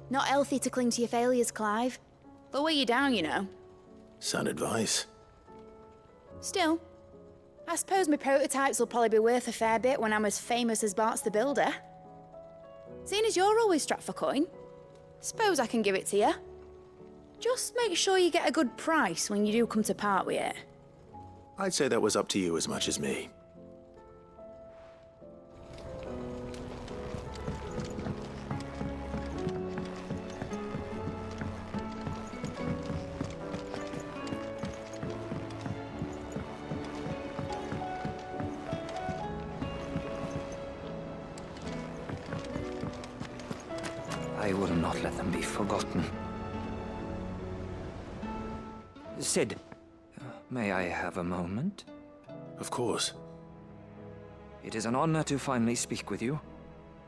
Not healthy to cling to your failures, Clive. They'll weigh you down, you know. Sound advice. Still, I suppose my prototypes will probably be worth a fair bit when I'm as famous as Bart's the Builder. Seeing as you're always strapped for coin, suppose I can give it to you. Just make sure you get a good price when you do come to part with it. I'd say that was up to you as much as me. I will not let them be forgotten. Sid, may I have a moment? Of course. It is an honor to finally speak with you.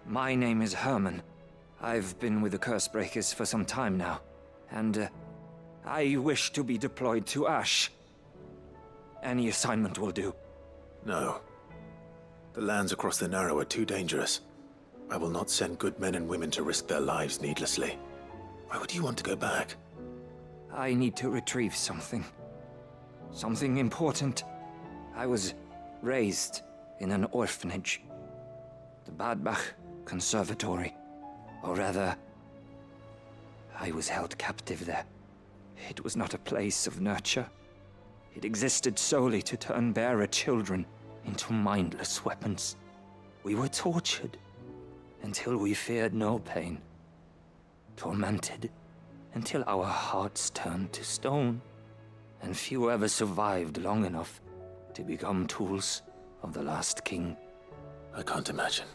My name is Herman. I've been with the Cursebreakers for some time now, and I wish to be deployed to Ash. Any assignment will do. No. The lands across the Narrow are too dangerous. I will not send good men and women to risk their lives needlessly. Why would you want to go back? I need to retrieve something. Something important. I was raised in an orphanage. The Badbach Conservatory. Or rather, I was held captive there. It was not a place of nurture. It existed solely to turn bearer children into mindless weapons. We were tortured until we feared no pain. Tormented until our hearts turned to stone. And few ever survived long enough to become tools of the last king. I can't imagine.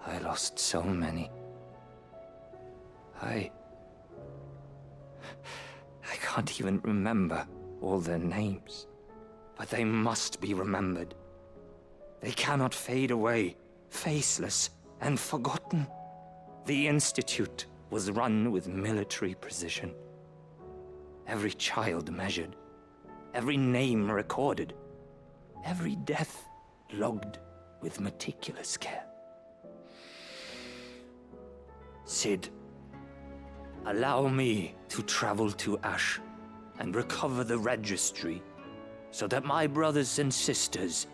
I lost so many. I can't even remember all their names. But they must be remembered. They cannot fade away, faceless and forgotten. The Institute was run with military precision. Every child measured, every name recorded, every death logged with meticulous care. Sid, allow me to travel to Ash and recover the registry so that my brothers and sisters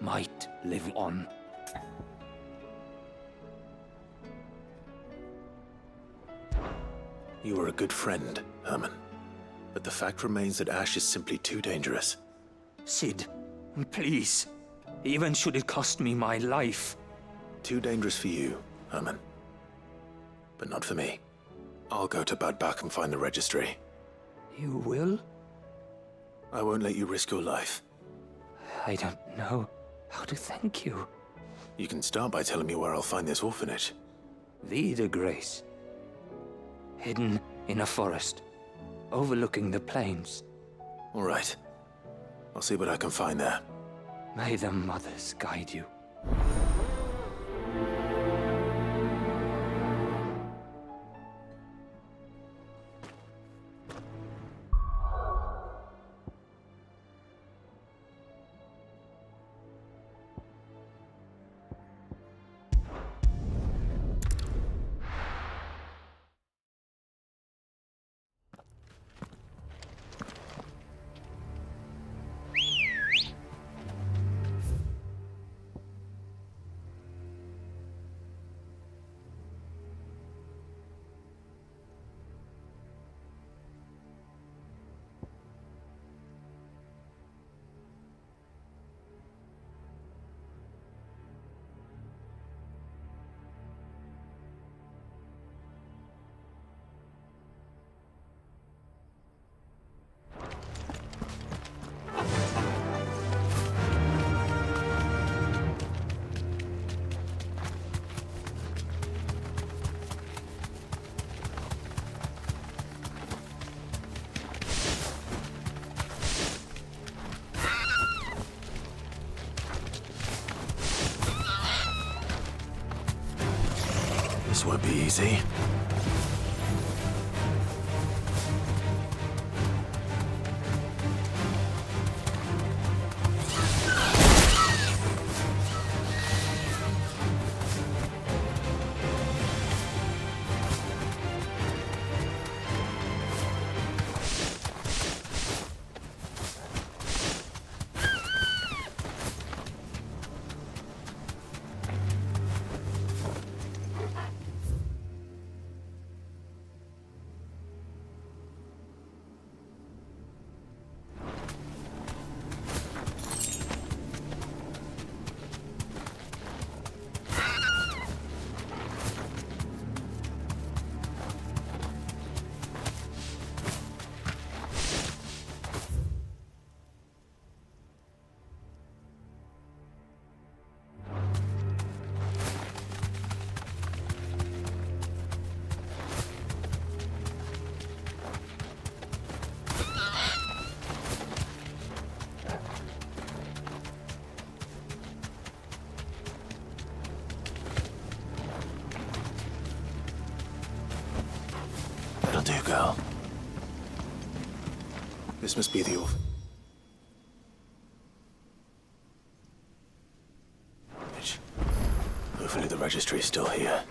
might live on. You are a good friend, Herman. But the fact remains that Ash is simply too dangerous. Sid, please. Even should it cost me my life. Too dangerous for you, Herman. But not for me. I'll go to Bad Bach and find the registry. You will? I won't let you risk your life. I don't know how to thank you. You can start by telling me where I'll find this orphanage. Vida Grace. Hidden in a forest, overlooking the plains. All right. I'll see what I can find there. May the mothers guide you. This won't be easy. do, girl. This must be the Hopefully the registry is still here.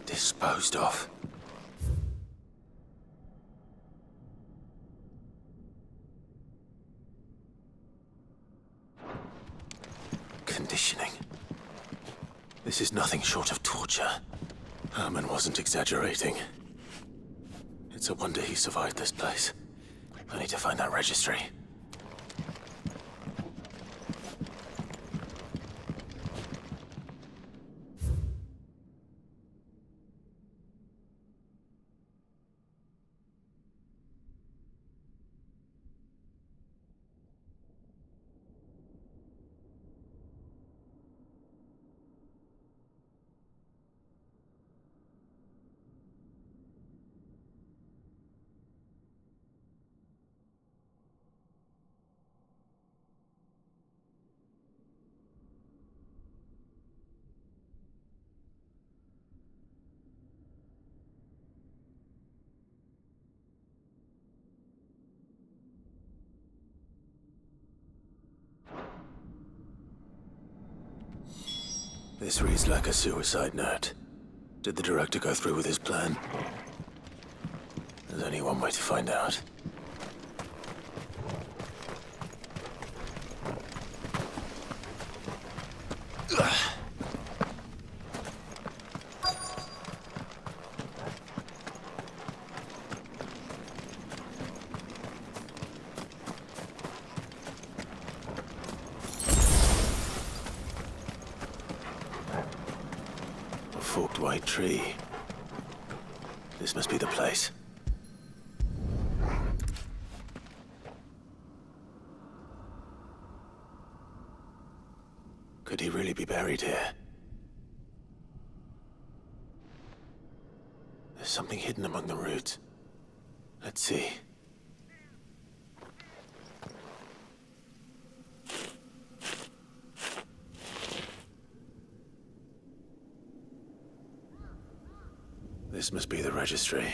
Disposed of. Conditioning. This is nothing short of torture. Herman wasn't exaggerating. It's a wonder he survived this place. I need to find that registry. This reads like a suicide note. Did the director go through with his plan? There's only one way to find out. Forked white tree. This must be the place. Could he really be buried here? There's something hidden among the roots. Let's see. This must be the registry.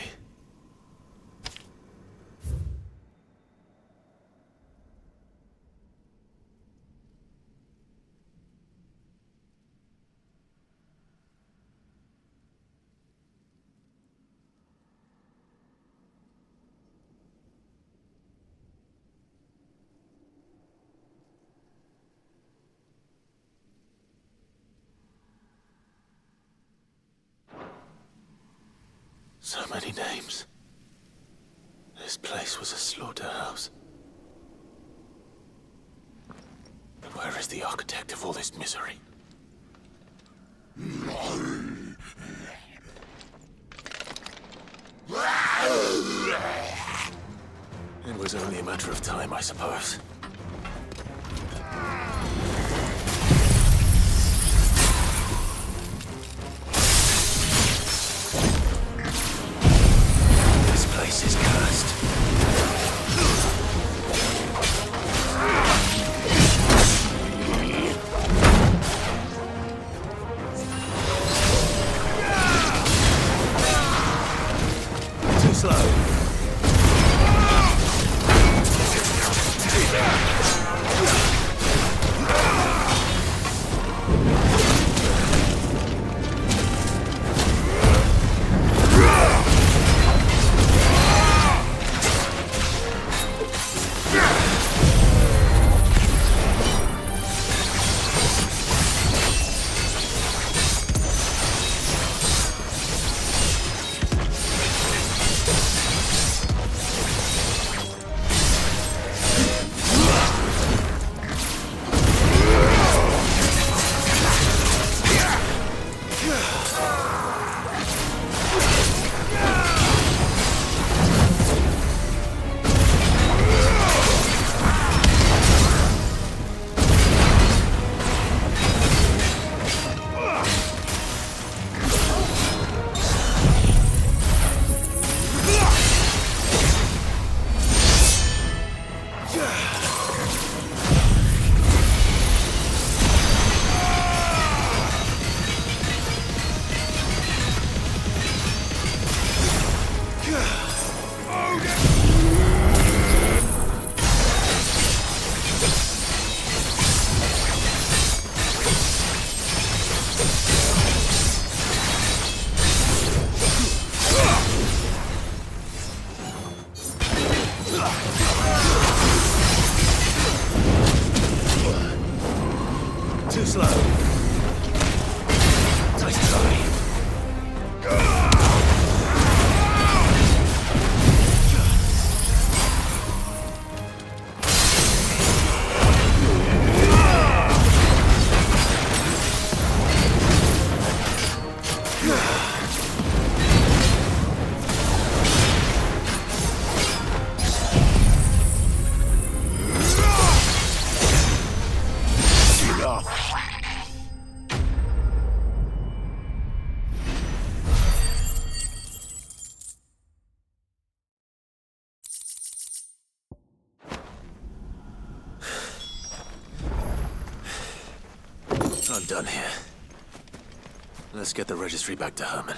So many names. This place was a slaughterhouse. But where is the architect of all this misery? It was only a matter of time, I suppose. This is cursed. Too slow. too slow. Nice try. I'm done here. Let's get the registry back to Herman.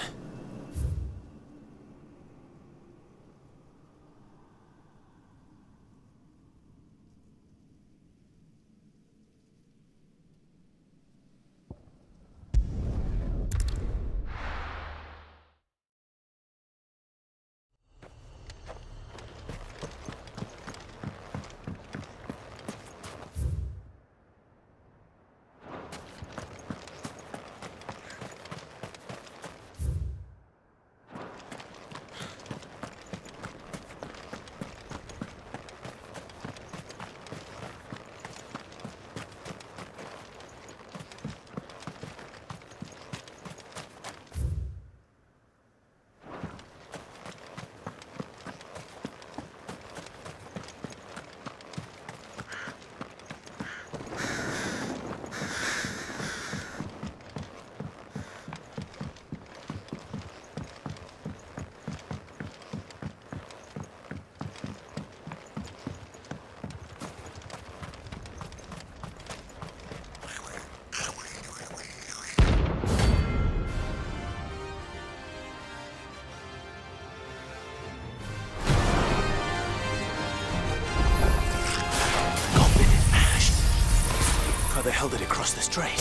How the hell did it cross the strait?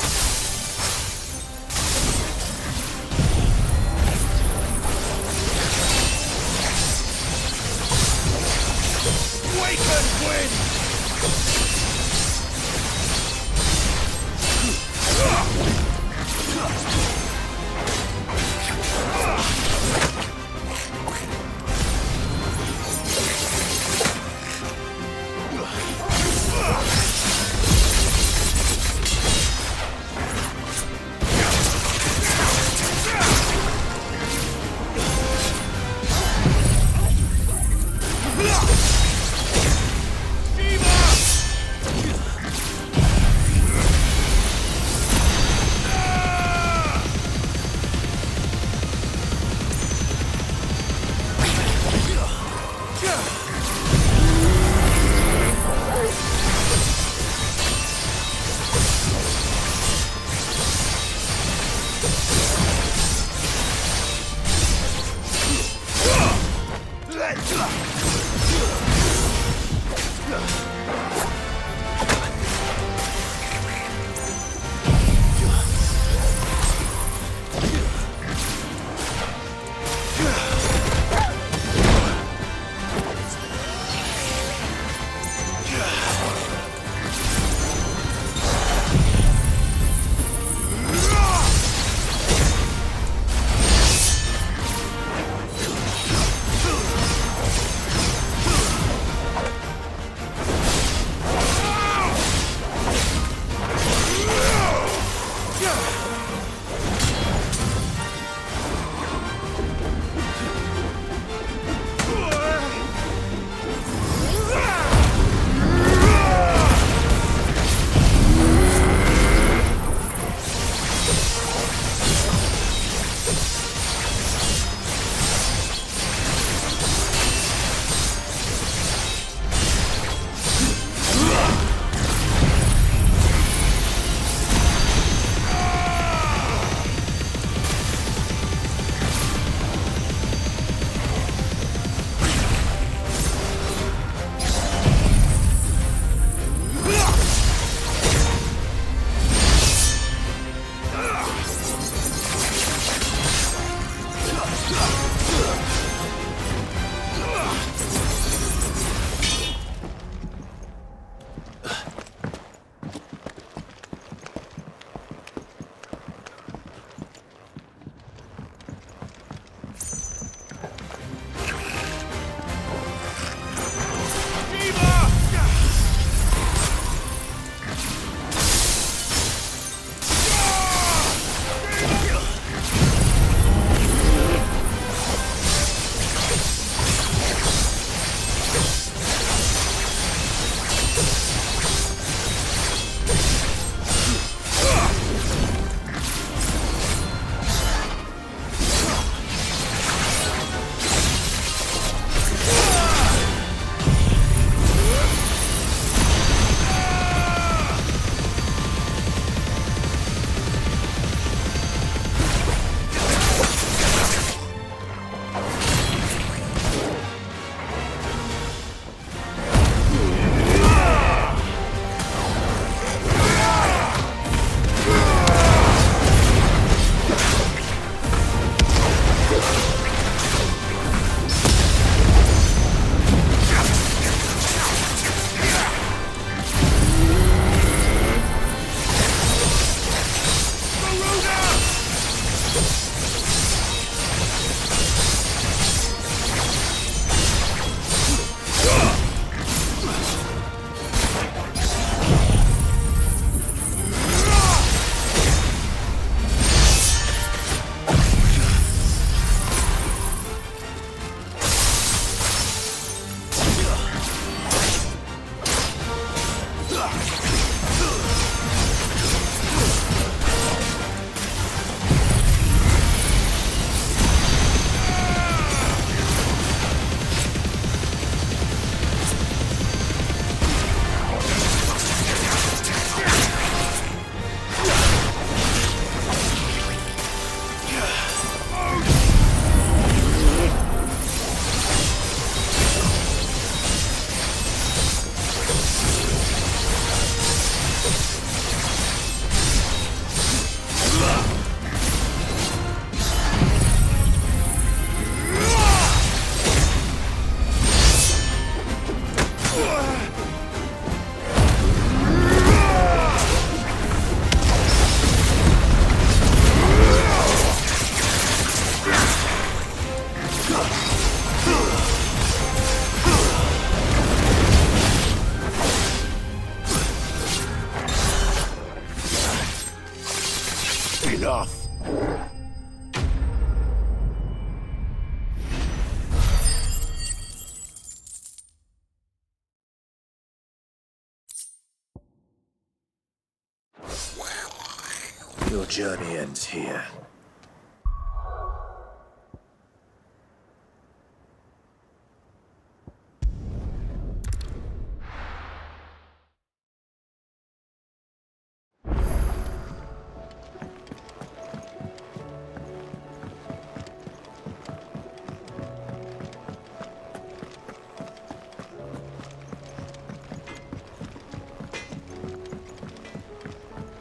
Waken wind! Enough! Your journey ends here.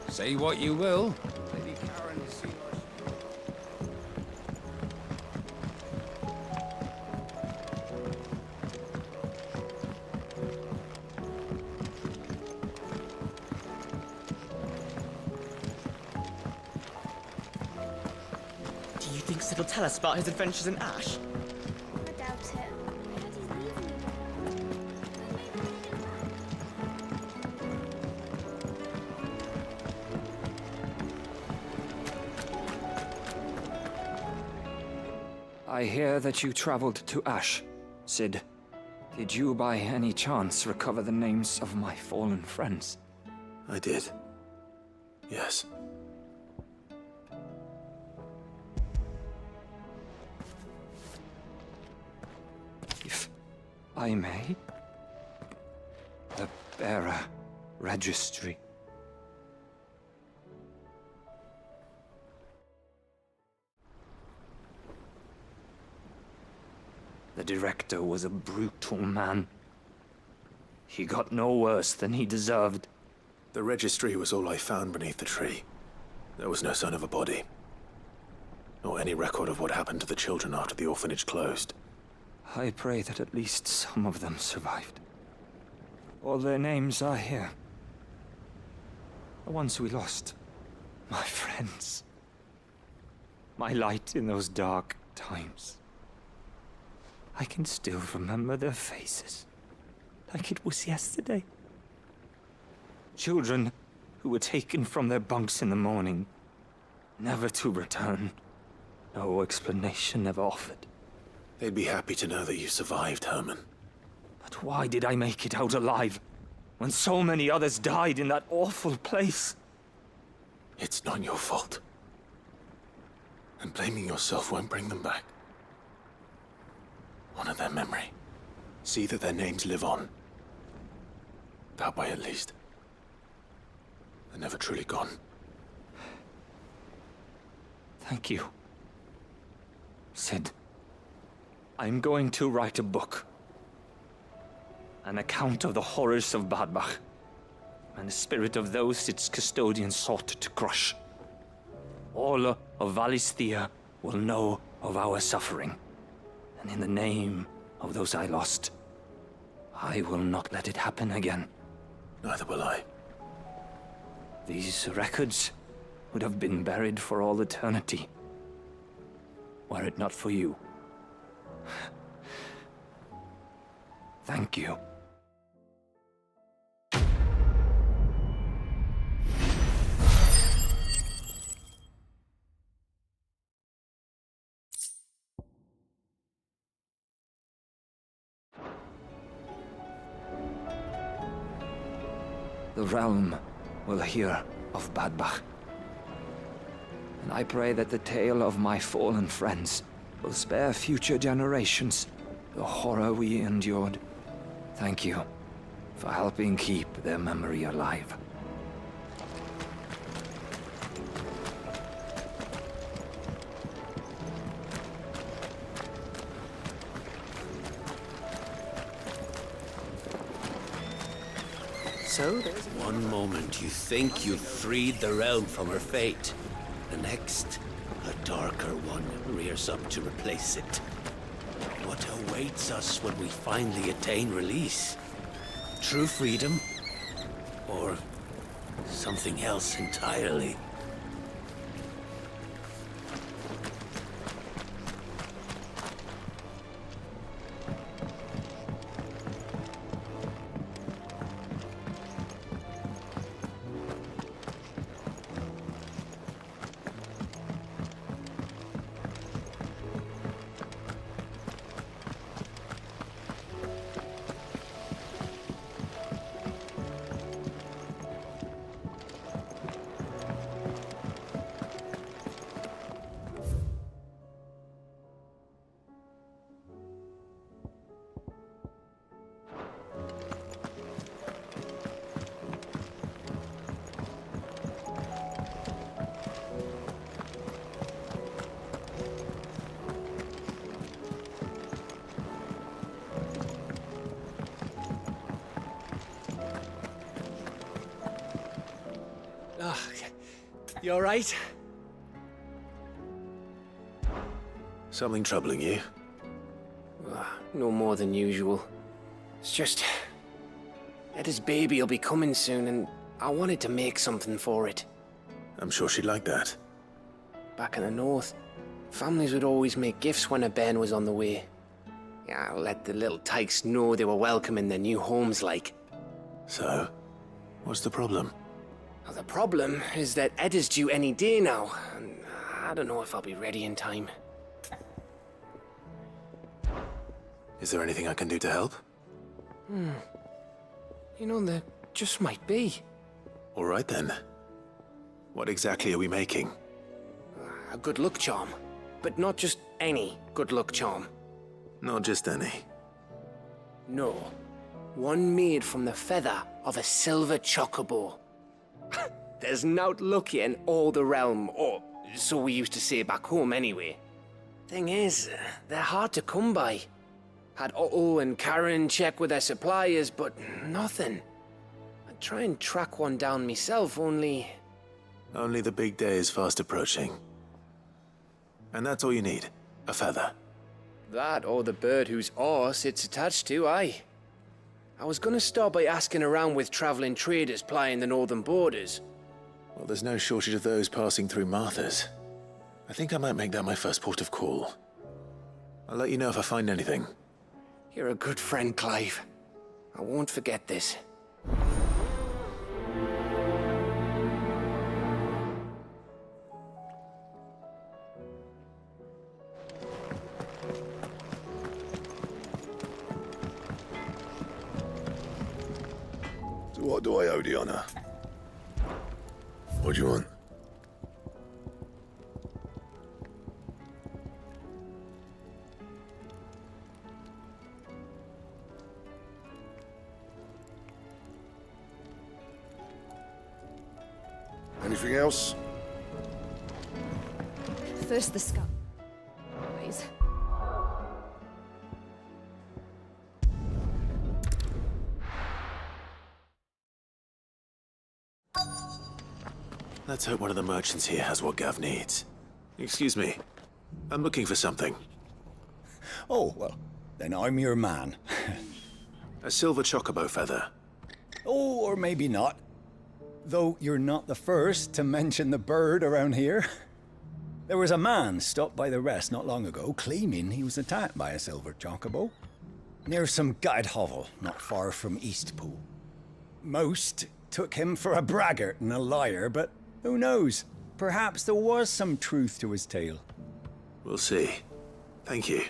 Say what you will. Lady Karen has seen us. Do you think Sid will tell us about his adventures in Ash? I doubt it. I heard he's leaving again. I hear that you traveled to Ash, Sid. Did you by any chance recover the names of my fallen friends? I did. Yes. If I may? The bearer registry. The director was a brutal man. He got no worse than he deserved. The registry was all I found beneath the tree. There was no sign of a body. Or any record of what happened to the children after the orphanage closed. I pray that at least some of them survived. All their names are here. The ones we lost. My friends. My light in those dark times. I can still remember their faces, like it was yesterday. Children who were taken from their bunks in the morning, never to return. No explanation ever offered. They'd be happy to know that you survived, Herman. But why did I make it out alive, when so many others died in that awful place? It's not your fault. And blaming yourself won't bring them back. Honor their memory. See that their names live on. That way, at least. They're never truly gone. Thank you. Sid, I'm going to write a book. An account of the horrors of Badbach, and the spirit of those its custodians sought to crush. All of Valisthea will know of our suffering. And in the name of those I lost, I will not let it happen again. Neither will I. These records would have been buried for all eternity, were it not for you. Thank you. The realm will hear of Badbach. And I pray that the tale of my fallen friends will spare future generations the horror we endured. Thank you for helping keep their memory alive. So there's one moment you think you've freed the realm from her fate. The next, a darker one rears up to replace it. What awaits us when we finally attain release? True freedom? Or something else entirely? You alright? Something troubling you? No more than usual. It's just... Eda's baby will be coming soon, and I wanted to make something for it. I'm sure she'd like that. Back in the north, families would always make gifts when a bairn was on the way. Yeah, let the little tykes know they were welcome in their new homes, like. So, what's the problem? Well, the problem is that Eda's due any day now, and I don't know if I'll be ready in time. Is there anything I can do to help? You know, there just might be. All right then. What exactly are we making? A good luck charm. But not just any good luck charm. Not just any. No. One made from the feather of a silver chocobo. There's nowt luckier in all the realm, or so we used to say back home anyway. Thing is, they're hard to come by. Had Otto and Karen check with their suppliers, but nothing. I'd try and track one down myself, only... Only the big day is fast approaching. And that's all you need, a feather. That or the bird whose horse it's attached to, aye. I was gonna start by asking around with traveling traders plying the northern borders. Well, there's no shortage of those passing through Martha's. I think I might make that my first port of call. I'll let you know if I find anything. You're a good friend, Clive. I won't forget this. So what do I owe the honor? What do you want? Anything else? First the skull. Please. Let's hope one of the merchants here has what Gav needs. Excuse me. I'm looking for something. Oh, well, then I'm your man. A silver chocobo feather. Oh, or maybe not. Though you're not the first to mention the bird around here. There was a man stopped by the rest not long ago claiming he was attacked by a silver chocobo near some gutted hovel not far from Eastpool. Most took him for a braggart and a liar, but who knows? Perhaps there was some truth to his tale. We'll see. Thank you.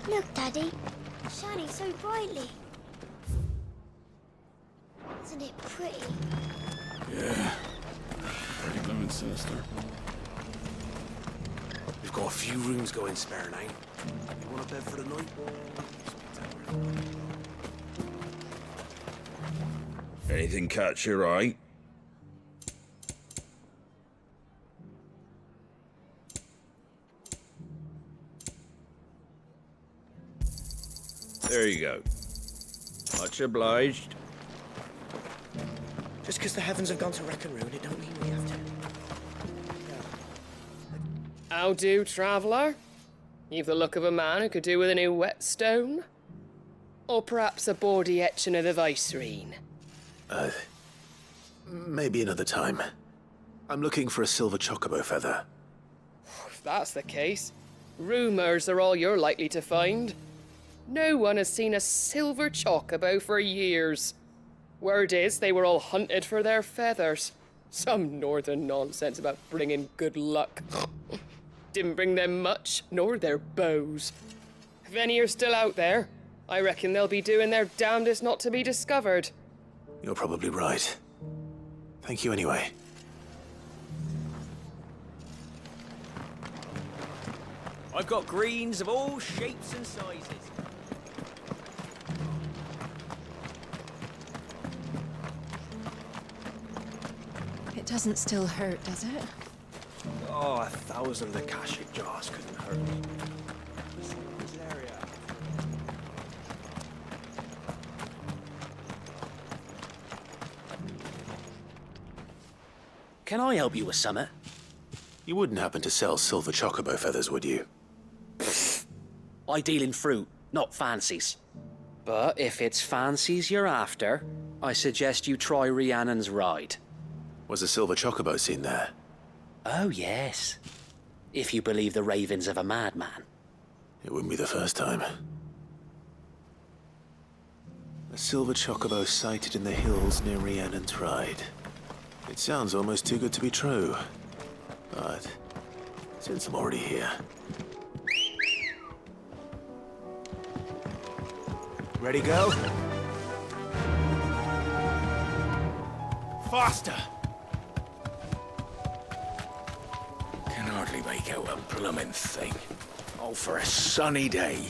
Look, Daddy. Shining so brightly. Isn't it pretty? Yeah. Pretty blooming sinister. We've got a few rooms going spare now. You want a bed for the night? Anything catch your eye? There you go. Much obliged. Just because the heavens have gone to wreck and ruin, it don't mean we have to. How do, traveller? You've the look of a man who could do with a new whetstone? Or perhaps a bawdy etching of the Vicerine? Maybe another time. I'm looking for a silver chocobo feather. If that's the case, rumours are all you're likely to find. No one has seen a silver chocobo for years. Word is they were all hunted for their feathers. Some northern nonsense about bringing good luck. Didn't bring them much, nor their bows. If any are still out there, I reckon they'll be doing their damnedest not to be discovered. You're probably right. Thank you anyway. I've got greens of all shapes and sizes. It doesn't still hurt, does it? Oh, 1,000 Akashic jars couldn't hurt me. Can I help you with summit? You wouldn't happen to sell silver chocobo feathers, would you? I deal in fruit, not fancies. But if it's fancies you're after, I suggest you try Rhiannon's ride. Was a silver chocobo seen there? Oh, yes. If you believe the ravings of a madman. It wouldn't be the first time. A silver chocobo sighted in the hills near Rhiannon's ride. It sounds almost too good to be true. But since I'm already here... Ready, go? Faster! Can hardly make out a bloomin' thing. Oh, for a sunny day.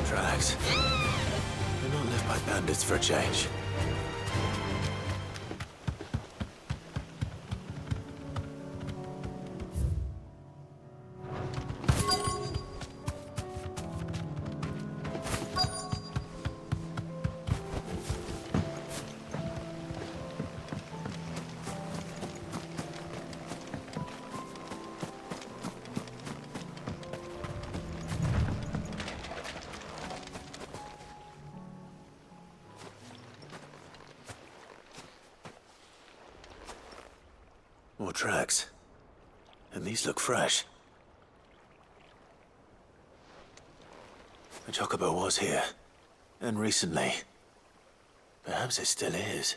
Drags. They're not left by bandits for a change. More tracks. And these look fresh. The chocobo was here. And recently. Perhaps it still is.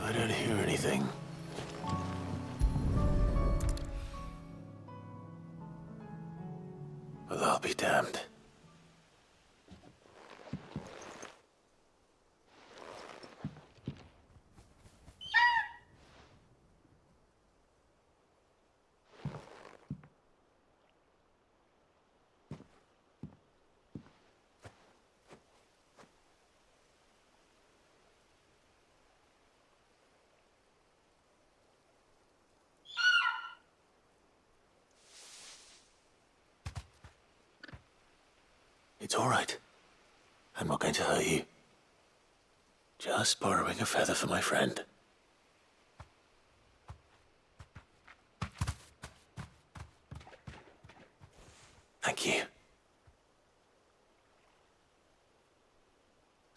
I don't hear anything. Well, I'll be damned. It's all right. I'm not going to hurt you. Just borrowing a feather for my friend. Thank you.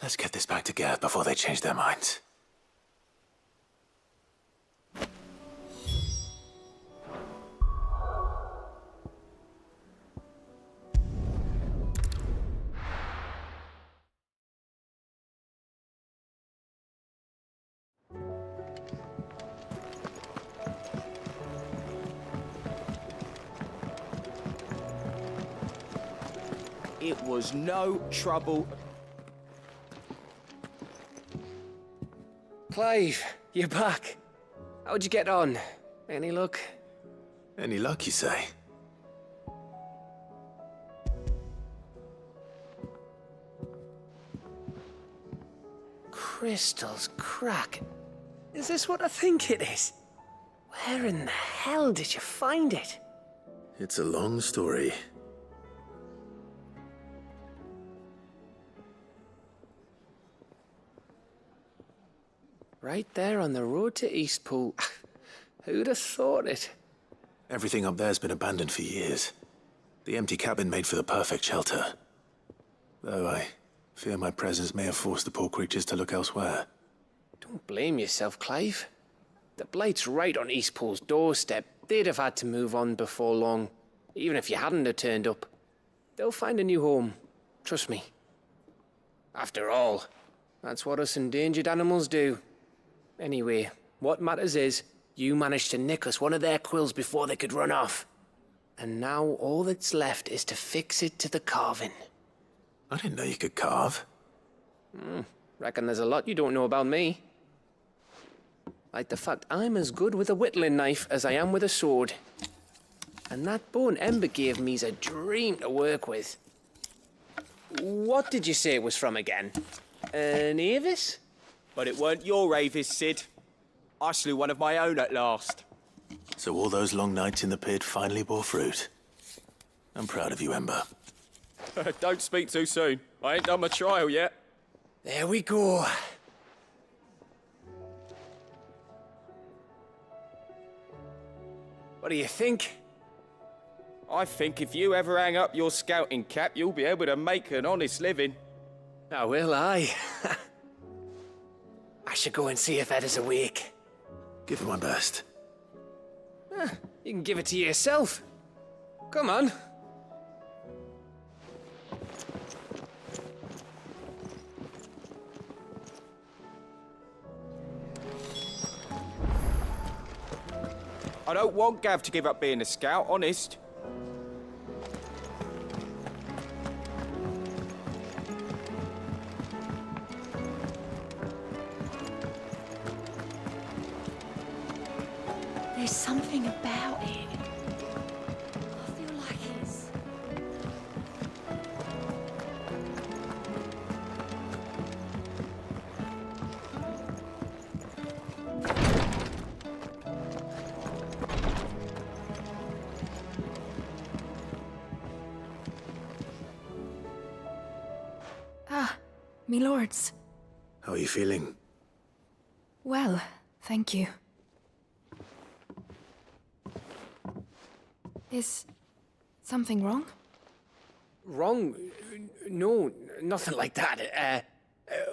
Let's get this back to Gav before they change their minds. It was no trouble. Clive, you're back. How'd you get on? Any luck? Any luck, you say? Crystal's crack. Is this what I think it is? Where in the hell did you find it? It's a long story. Right there on the road to Eastpool. Who'd have thought it? Everything up there's been abandoned for years. The empty cabin made for the perfect shelter. Though I fear my presence may have forced the poor creatures to look elsewhere. Don't blame yourself, Clive. The Blight's right on Eastpool's doorstep. They'd have had to move on before long, even if you hadn't have turned up. They'll find a new home. Trust me. After all, that's what us endangered animals do. Anyway, what matters is, you managed to nick us one of their quills before they could run off. And now all that's left is to fix it to the carving. I didn't know you could carve. Reckon there's a lot you don't know about me. Like the fact I'm as good with a whittling knife as I am with a sword. And that bone Ember gave me's a dream to work with. What did you say it was from again? An Avis? But it weren't your Avis, Sid. I slew one of my own at last. So all those long nights in the pit finally bore fruit. I'm proud of you, Ember. Don't speak too soon. I ain't done my trial yet. There we go. What do you think? I think if you ever hang up your scouting cap, you'll be able to make an honest living. Oh, will I? I should go and see if Ed is awake. Give it my best. You can give it to yourself. Come on. I don't want Gav to give up being a scout, honest. There's something about it. I feel like it's... Ah, me lords. How are you feeling? Well, thank you. Is something wrong? Wrong? No, nothing like that.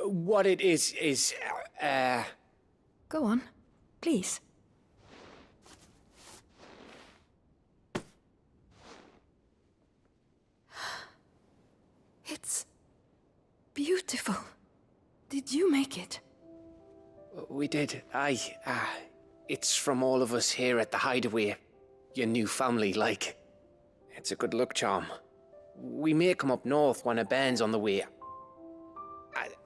What it is... Go on, please. It's beautiful. Did you make it? We did. Aye. It's from all of us here at the Hideaway. Your new family, like. It's a good luck charm. We may come up north when a band's on the way.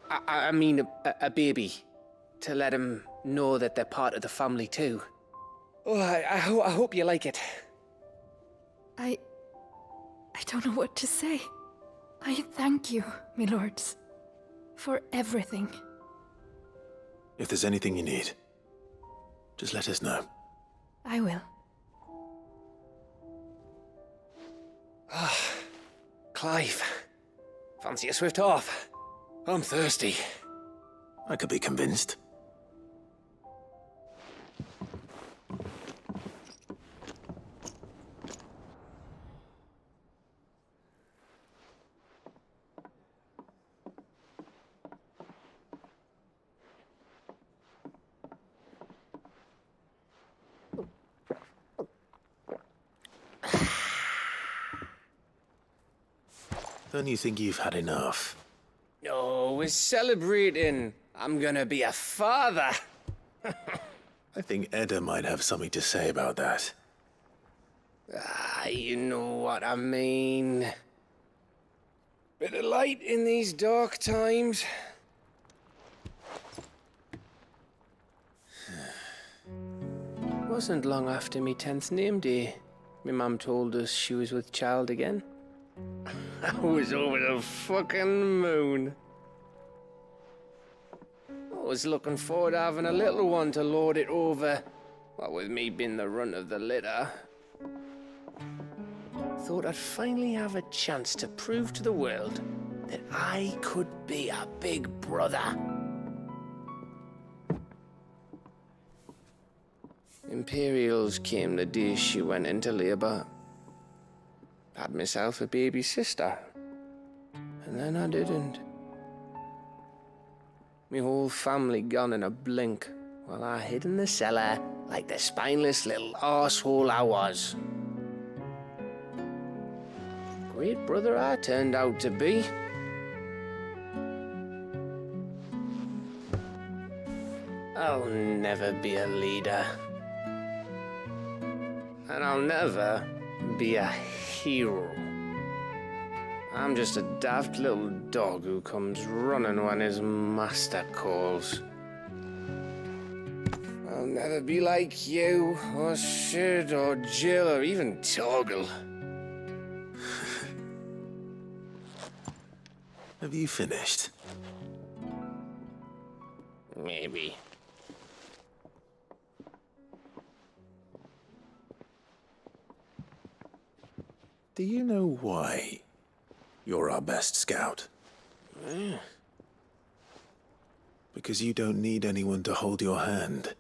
I mean a baby. To let him know that they're part of the family too. Oh, I hope you like it. I don't know what to say. I thank you, my lords, for everything. If there's anything you need, just let us know. I will. Clive, fancy a swift off? I'm thirsty. I could be convinced. Don't you think you've had enough? No, we're celebrating. I'm gonna be a father. I think Edda might have something to say about that. You know what I mean. Bit of light in these dark times. Wasn't long after me 10th name day. My mum told us she was with child again. I was over the fucking moon. I was looking forward to having a little one to lord it over. What with me being the runt of the litter. Thought I'd finally have a chance to prove to the world that I could be a big brother. Imperials came the day she went into labour. Had myself a baby sister. And then I didn't. Me whole family gone in a blink, while I hid in the cellar like the spineless little arsehole I was. Great brother I turned out to be. I'll never be a leader. And I'll never be a hero. I'm just a daft little dog who comes running when his master calls. I'll never be like you, or Sid, or Jill, or even Torgal. Have you finished? Maybe. Do you know why you're our best scout? Because you don't need anyone to hold your hand.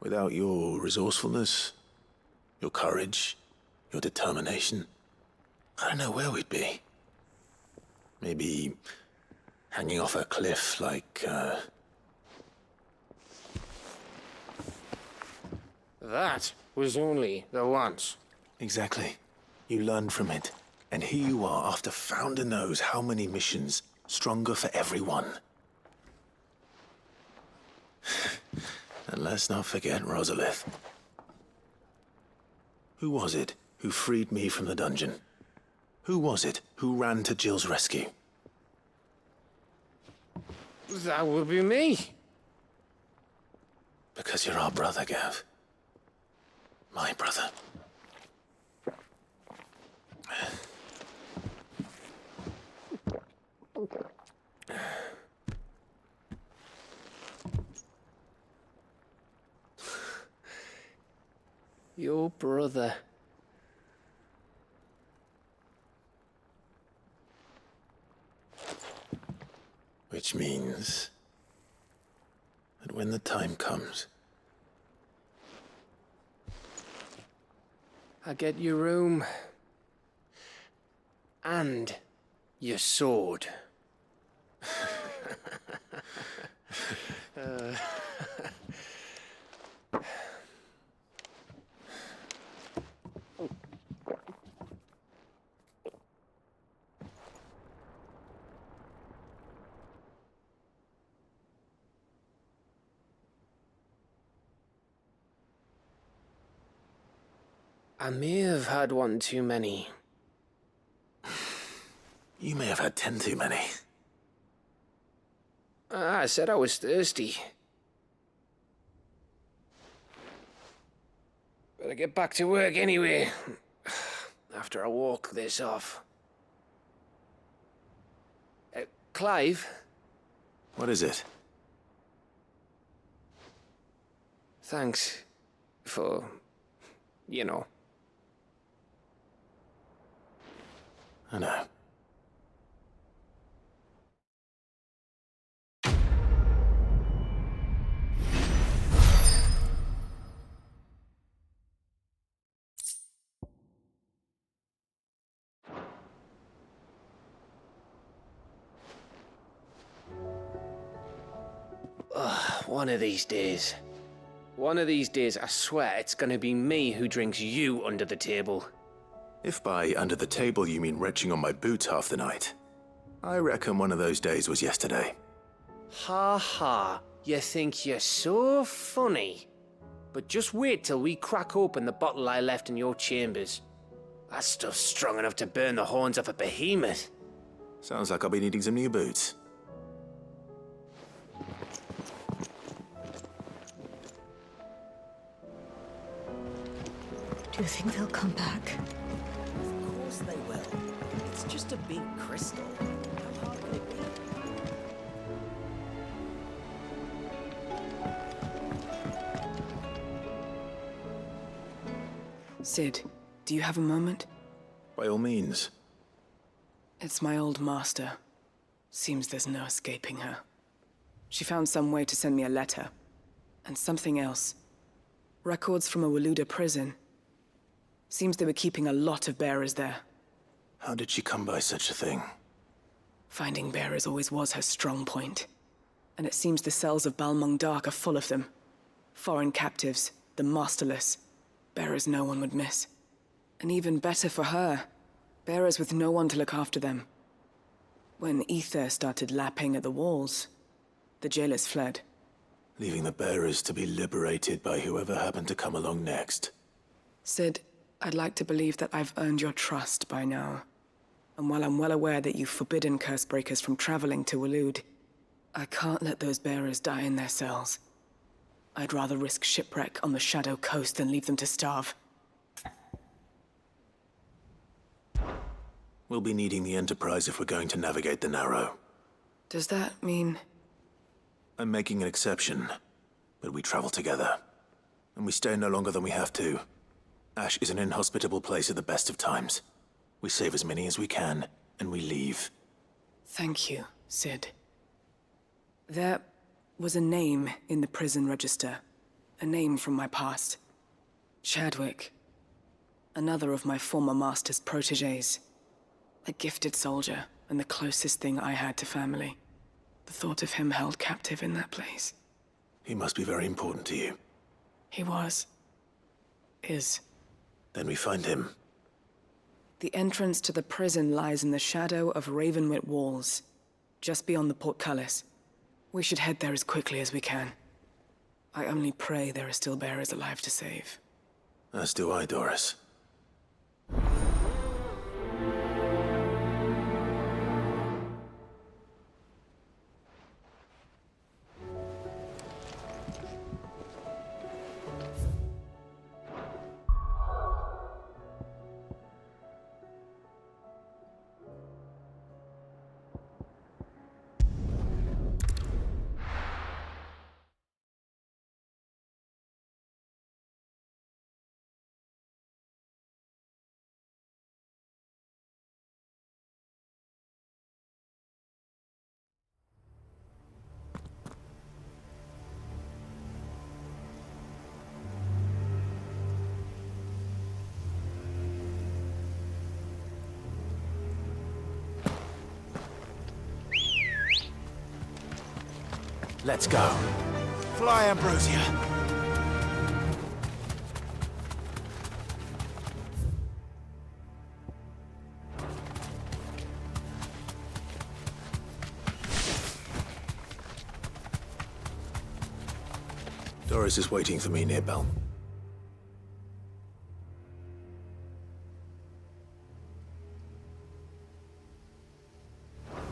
Without your resourcefulness, your courage, your determination, I don't know where we'd be. Maybe hanging off a cliff like, That was only the once. Exactly. You learned from it. And here you are after Founder knows how many missions, stronger for everyone. And let's not forget Rosalith. Who was it who freed me from the dungeon? Who was it who ran to Jill's rescue? That would be me. Because you're our brother, Gav. My brother. Your brother. Which means that when the time comes, I get your room. And your sword. I may have had one too many. You may have had 10 too many. I said I was thirsty. Better get back to work anyway. After I walk this off. Clive? What is it? Thanks for, you know. I know. One of these days. One of these days, I swear it's gonna be me who drinks you under the table. If by under the table you mean retching on my boots half the night, I reckon one of those days was yesterday. Ha ha, you think you're so funny. But just wait till we crack open the bottle I left in your chambers. That stuff's strong enough to burn the horns off a behemoth. Sounds like I'll be needing some new boots. Do you think they'll come back? Of course they will. It's just a big crystal. How hard can it be? Sid, do you have a moment? By all means. It's my old master. Seems there's no escaping her. She found some way to send me a letter. And something else. Records from a Waluda prison. Seems they were keeping a lot of bearers there. How did she come by such a thing? Finding bearers always was her strong point. And it seems the cells of Balmung Dark are full of them. Foreign captives, the masterless. Bearers no one would miss. And even better for her, bearers with no one to look after them. When ether started lapping at the walls, the jailers fled. Leaving the bearers to be liberated by whoever happened to come along next. Sid, I'd like to believe that I've earned your trust by now. And while I'm well aware that you've forbidden Cursebreakers from traveling to Waloed, I can't let those bearers die in their cells. I'd rather risk shipwreck on the Shadow Coast than leave them to starve. We'll be needing the Enterprise if we're going to navigate the Narrow. Does that mean... I'm making an exception, but we travel together. And we stay no longer than we have to. Ash is an inhospitable place at the best of times. We save as many as we can, and we leave. Thank you, Sid. There was a name in the prison register. A name from my past. Chadwick. Another of my former master's protégés. A gifted soldier, and the closest thing I had to family. The thought of him held captive in that place. He must be very important to you. He was. Is. Then we find him. The entrance to the prison lies in the shadow of Ravenwit Walls, just beyond the portcullis. We should head there as quickly as we can. I only pray there are still bearers alive to save. As do I, Doris. Let's go. Fly, Ambrosia. Doris is waiting for me near Bell.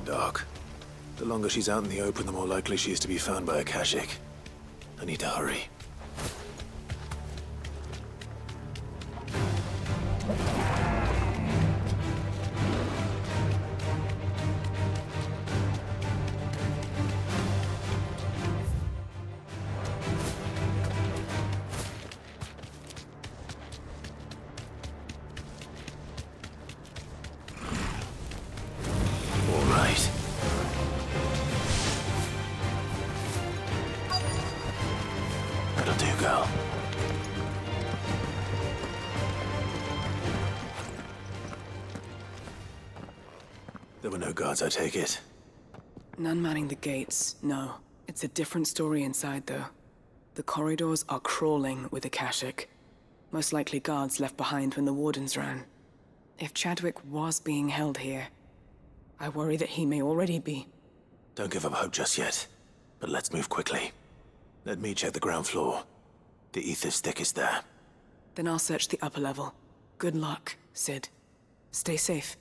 Dark. The longer she's out in the open, the more likely she is to be found by a Kashyyyk. I need to hurry. There were no guards, I take it. None manning the gates, no. It's a different story inside, though. The corridors are crawling with the Kashyyyk. Most likely guards left behind when the Wardens ran. If Chadwick was being held here, I worry that he may already be. Don't give up hope just yet, but let's move quickly. Let me check the ground floor. The ether's thickest there. Then I'll search the upper level. Good luck. Sid. Stay safe.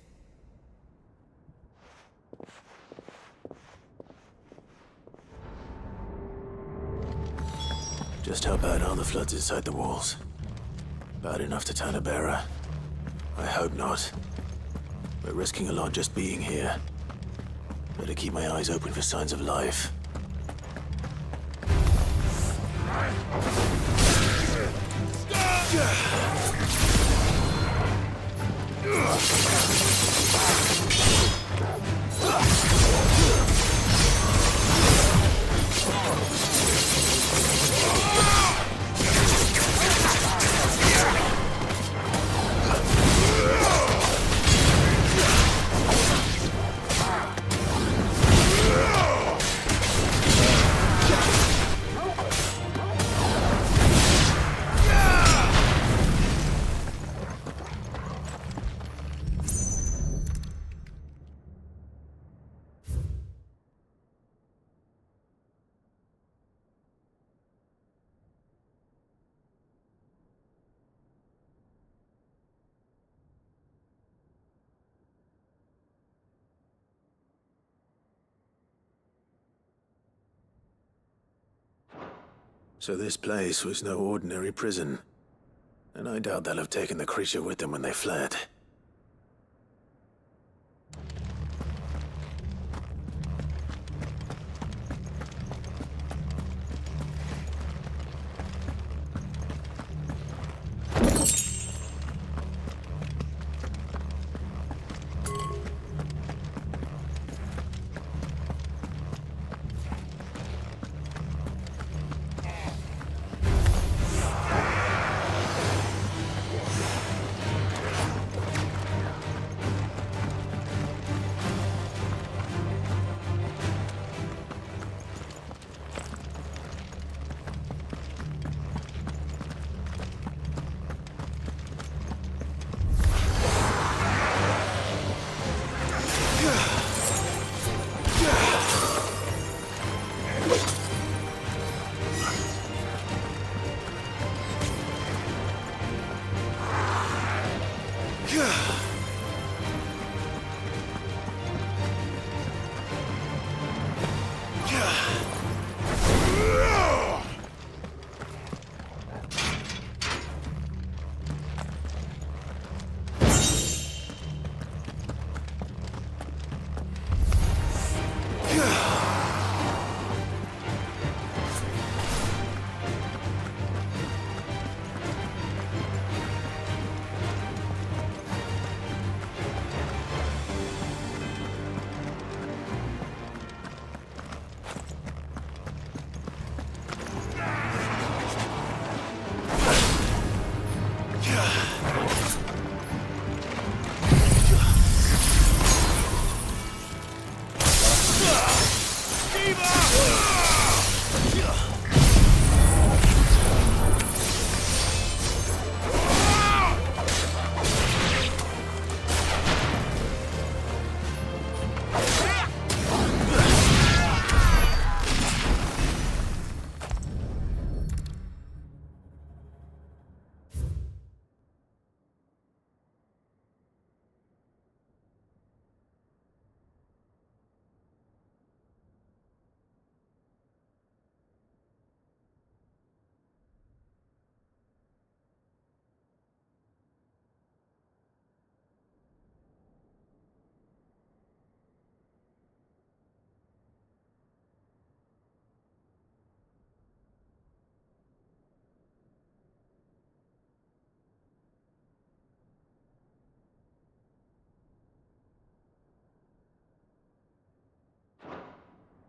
Just how bad are the floods inside the walls? Bad enough to turn a bearer? I hope not. We're risking a lot just being here. Better keep my eyes open for signs of life. So this place was no ordinary prison. And I doubt they'll have taken the creature with them when they fled.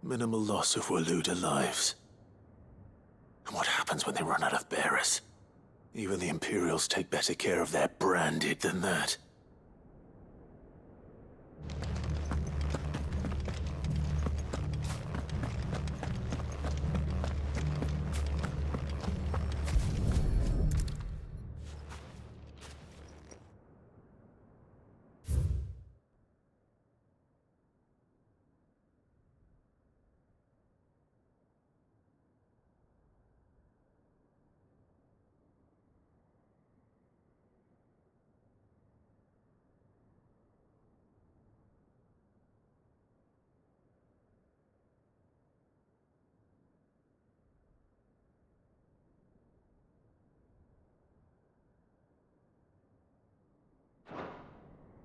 Minimal loss of Waluda lives. And what happens when they run out of bearers? Even the Imperials take better care of their branded than that.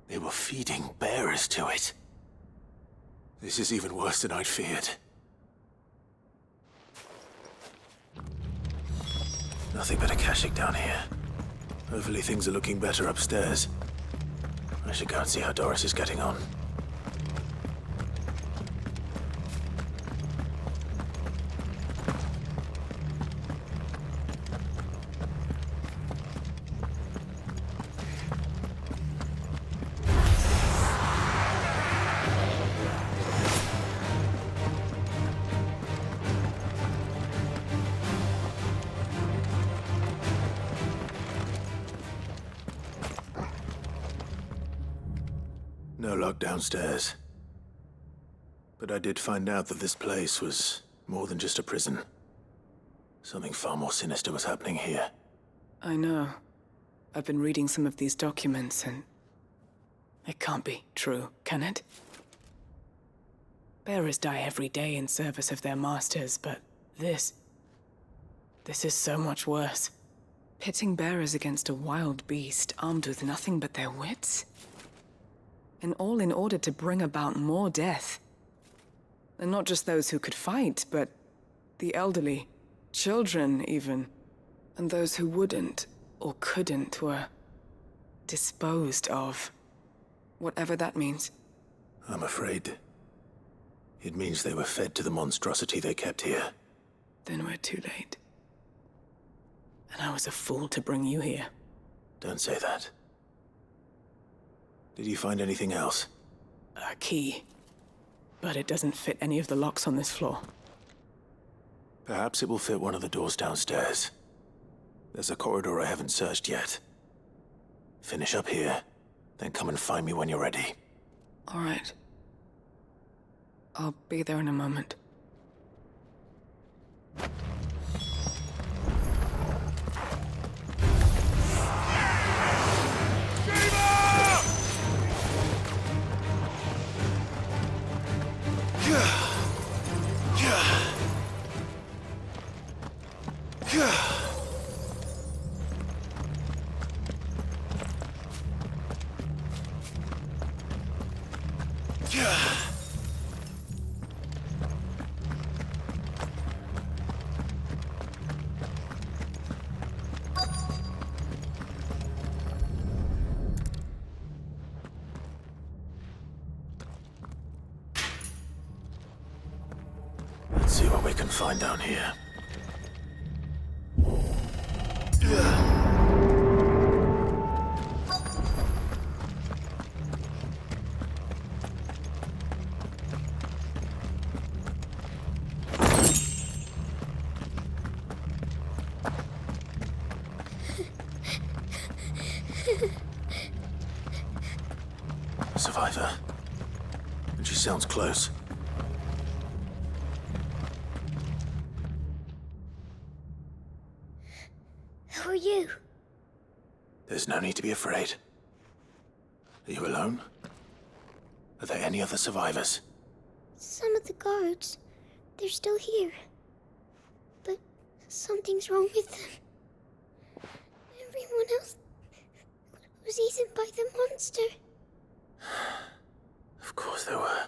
They were feeding bearers to it. This is even worse than I'd feared. Nothing but a caching down here. Hopefully things are looking better upstairs. I should go and see how Doris is getting on. No lock downstairs. But I did find out that this place was more than just a prison. Something far more sinister was happening here. I know. I've been reading some of these documents and... it can't be true, can it? Bearers die every day in service of their masters, but this is so much worse. Pitting bearers against a wild beast armed with nothing but their wits? And all in order to bring about more death. And not just those who could fight, but the elderly, children even. And those who wouldn't or couldn't were disposed of. Whatever that means. I'm afraid it means they were fed to the monstrosity they kept here. Then we're too late. And I was a fool to bring you here. Don't say that. Did you find anything else? A key. But it doesn't fit any of the locks on this floor. Perhaps it will fit one of the doors downstairs. There's a corridor I haven't searched yet. Finish up here, then come and find me when you're ready. All right. I'll be there in a moment. Let's see what we can find down here. Survivor. And she sounds close. Who are you? There's no need to be afraid. Are you alone? Are there any other survivors? Some of the guards. They're still here. But something's wrong with them. Everyone else was eaten by the monster. Of course there were.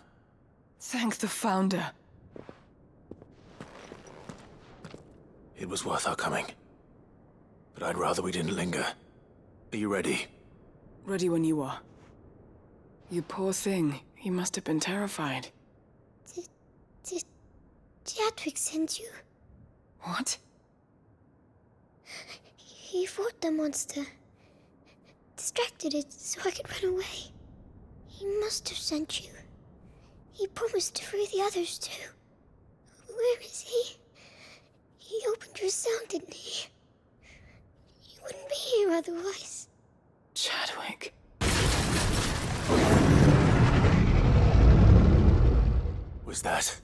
Thank the Founder. It was worth our coming. But I'd rather we didn't linger. Are you ready? Ready when you are. You poor thing. He must have been terrified. Did Chadwick send you? What? He fought the monster. Distracted it so I could run away. He must have sent you. He promised to free the others too. Where is he? He opened your cell, didn't he? He wouldn't be here otherwise. Chadwick. Was that?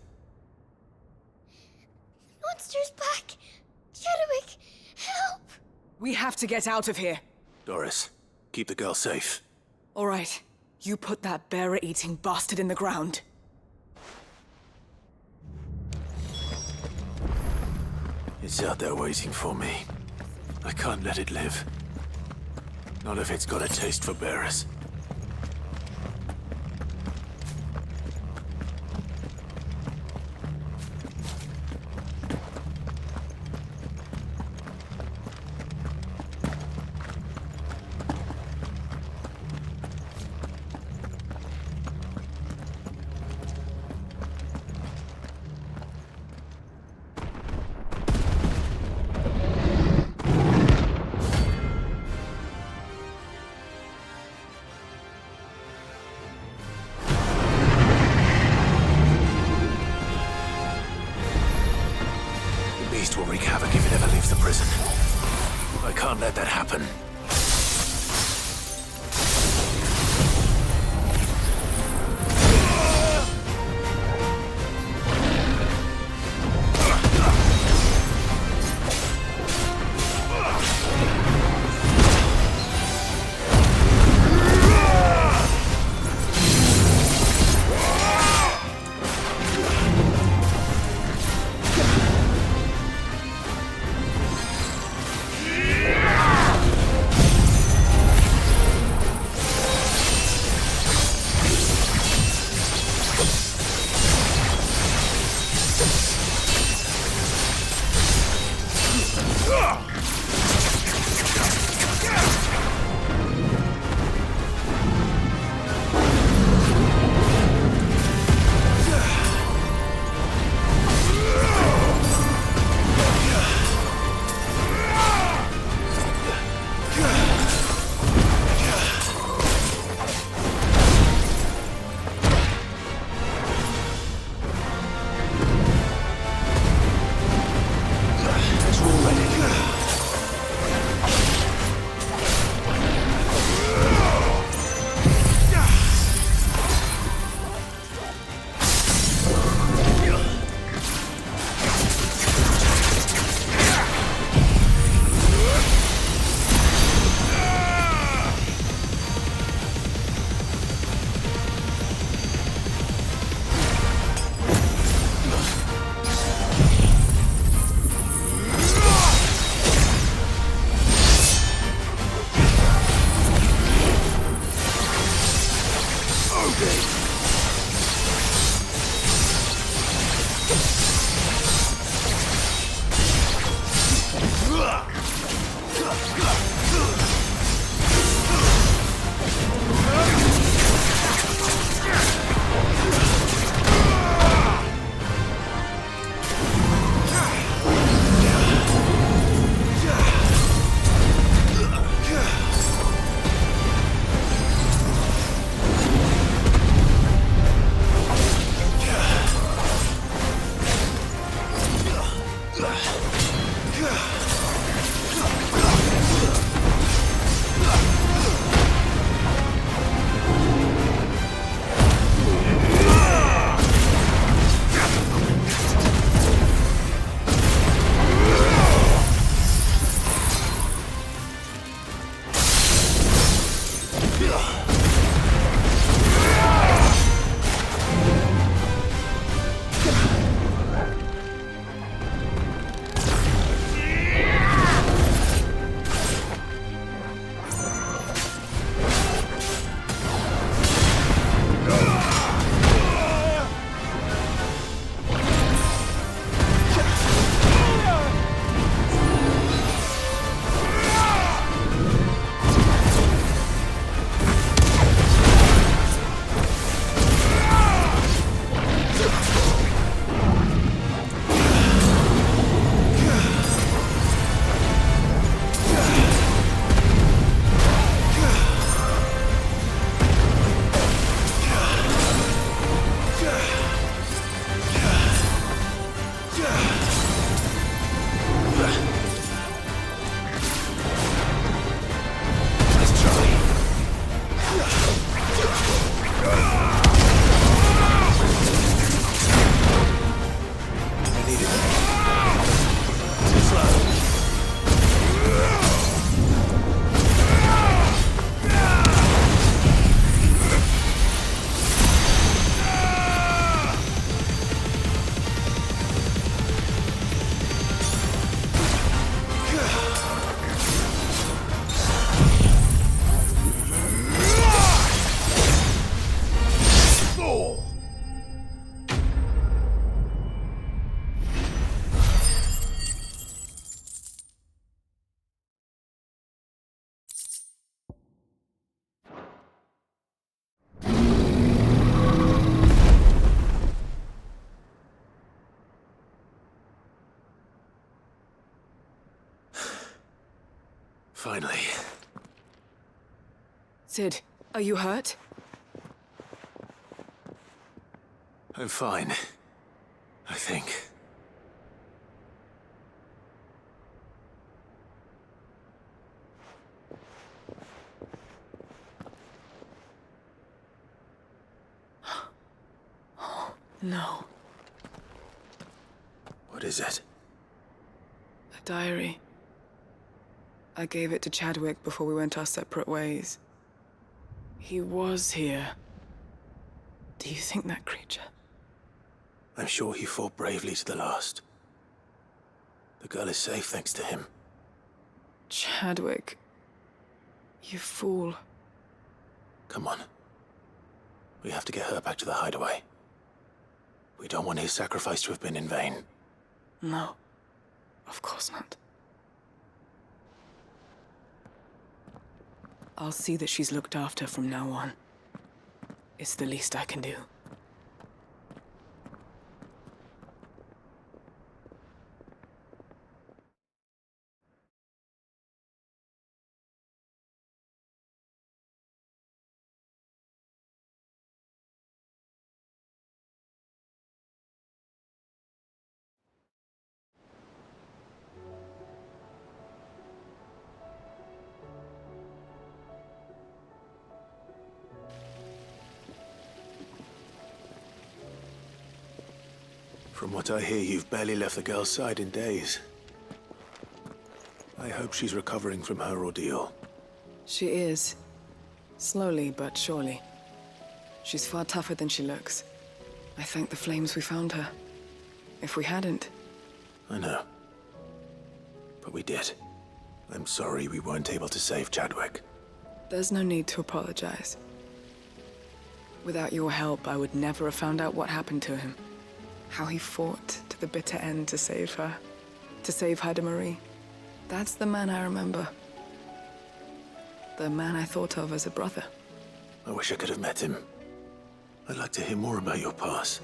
Monster's back! Chadwick, help! We have to get out of here. Doris, keep the girl safe. All right. You put that bearer-eating bastard in the ground. It's out there waiting for me. I can't let it live. Not if it's got a taste for bearers. beast will wreak havoc if it ever leaves the prison. I can't let that happen. Finally. Sid, are you hurt? I'm fine. I think. No. What is it? A diary. I gave it to Chadwick before we went our separate ways. He was here. Do you think that creature? I'm sure he fought bravely to the last. The girl is safe thanks to him. Chadwick. You fool. Come on. We have to get her back to the hideaway. We don't want his sacrifice to have been in vain. No. Of course not. I'll see that she's looked after from now on. It's the least I can do. From what I hear, you've barely left the girl's side in days. I hope she's recovering from her ordeal. She is. Slowly but surely. She's far tougher than she looks. I thank the flames we found her. If we hadn't... I know. But we did. I'm sorry we weren't able to save Chadwick. There's no need to apologize. Without your help, I would never have found out what happened to him. How he fought to the bitter end to save her. To save Haida Marie. That's the man I remember. The man I thought of as a brother. I wish I could have met him. I'd like to hear more about your past.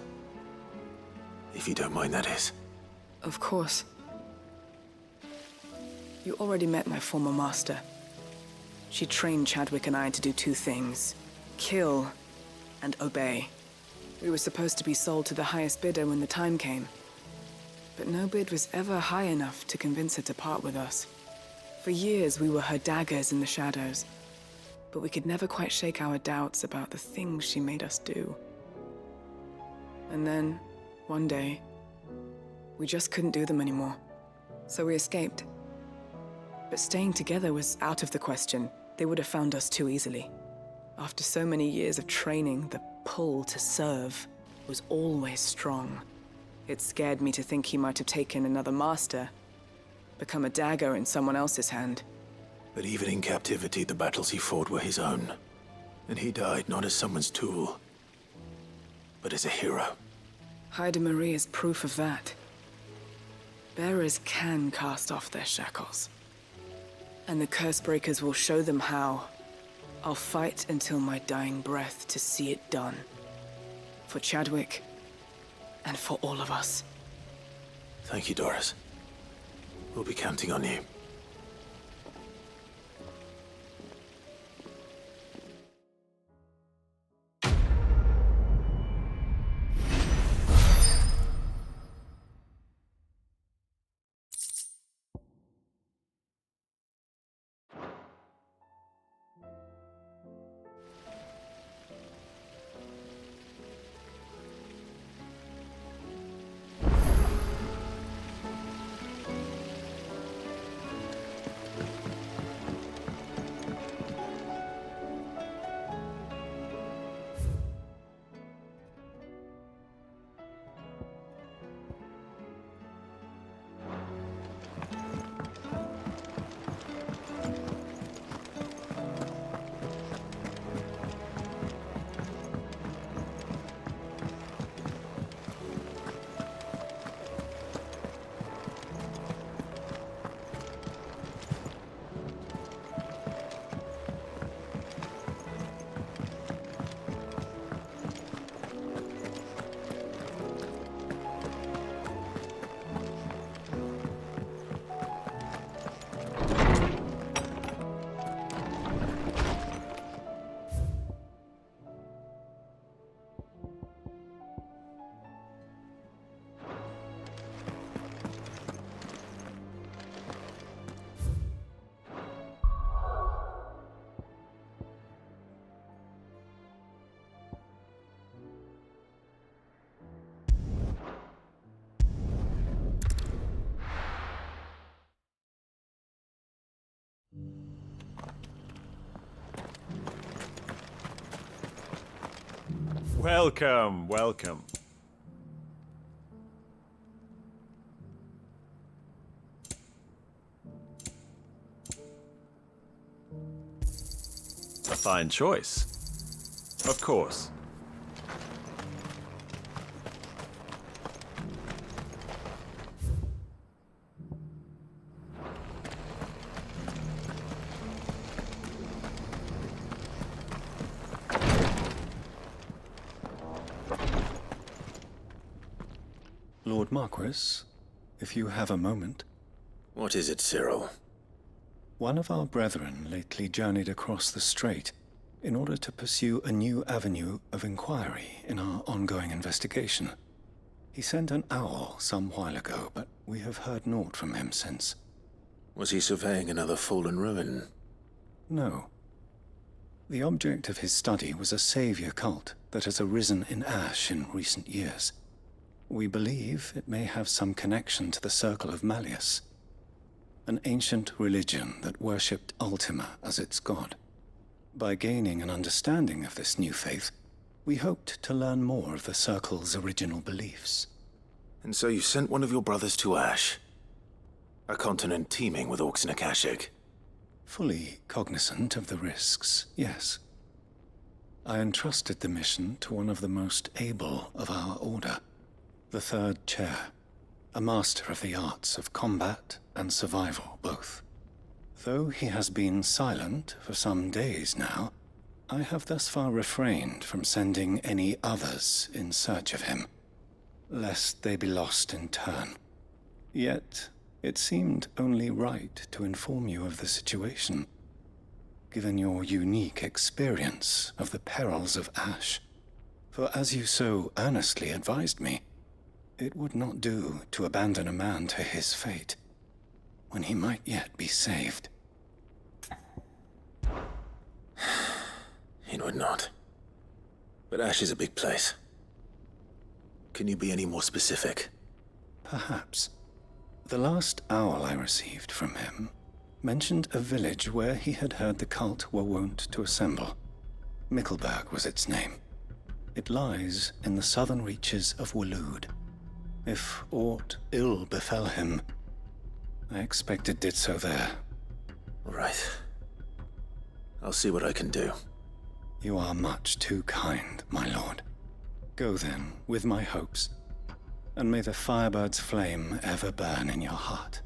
If you don't mind, that is. Of course. You already met my former master. She trained Chadwick and I to do two things. Kill and obey. We were supposed to be sold to the highest bidder when the time came. But no bid was ever high enough to convince her to part with us. For years, we were her daggers in the shadows. But we could never quite shake our doubts about the things she made us do. And then, one day, we just couldn't do them anymore. So we escaped. But staying together was out of the question. They would have found us too easily. After so many years of training, the pull to serve was always strong. It scared me to think he might have taken another master, become a dagger in someone else's hand. But even in captivity, the battles he fought were his own. And he died not as someone's tool, but as a hero. Haida Marie is proof of that. Bearers can cast off their shackles. And the Cursebreakers will show them how. I'll fight until my dying breath to see it done. For Chadwick, and for all of us. Thank you, Doris. We'll be counting on you. Welcome, welcome. A fine choice. Of course. Lord Marquis, if you have a moment. What is it, Cyril? One of our brethren lately journeyed across the strait in order to pursue a new avenue of inquiry in our ongoing investigation. He sent an owl some while ago, but we have heard naught from him since. Was he surveying another fallen ruin? No. The object of his study was a savior cult that has arisen in Ash in recent years. We believe it may have some connection to the Circle of Malleus, an ancient religion that worshipped Ultima as its god. By gaining an understanding of this new faith, we hoped to learn more of the Circle's original beliefs. And so you sent one of your brothers to Ash? A continent teeming with orcs and Akashic? Fully cognizant of the risks, yes. I entrusted the mission to one of the most able of our order, the Third Chair, a master of the arts of combat and survival both. Though he has been silent for some days now, I have thus far refrained from sending any others in search of him, lest they be lost in turn. Yet, it seemed only right to inform you of the situation, given your unique experience of the perils of Ash. For as you so earnestly advised me, it would not do to abandon a man to his fate, when he might yet be saved. It would not. But Ash is a big place. Can you be any more specific? Perhaps. The last owl I received from him mentioned a village where he had heard the cult were wont to assemble. Mickleburg was its name. It lies in the southern reaches of Waloed. If aught ill befell him, I expect it did so there. Right. I'll see what I can do. You are much too kind, my lord. Go then, with my hopes, and may the Firebird's flame ever burn in your heart.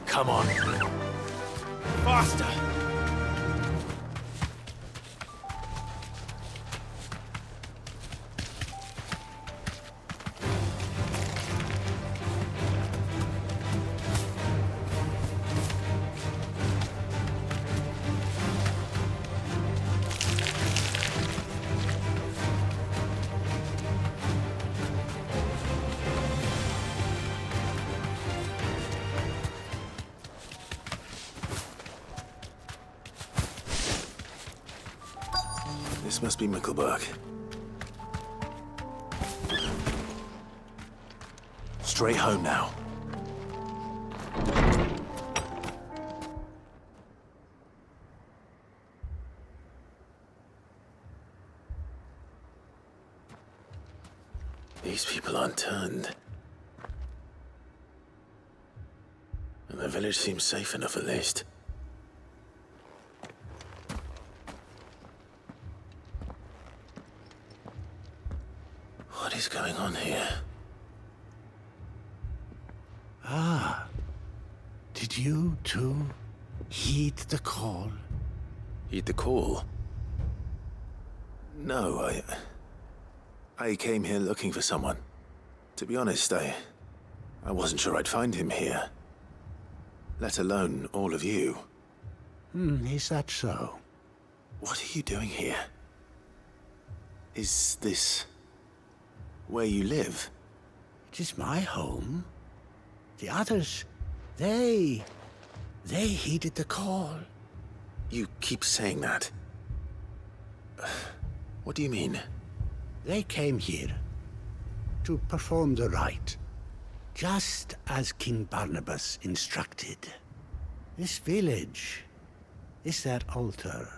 Come on. Faster! This must be Mickleburg. Straight home now. These people aren't turned. village seems safe enough at least. What is going on here? Ah. Did you, too, heed the call? Heed the call? No, I came here looking for someone. To be honest, I wasn't sure I'd find him here. Let alone all of you. Is that so? What are you doing here? Is this where you live? It is my home. The others, they heeded the call. You keep saying that. What do you mean? They came here to perform the rite, just as King Barnabas instructed. This village is their altar,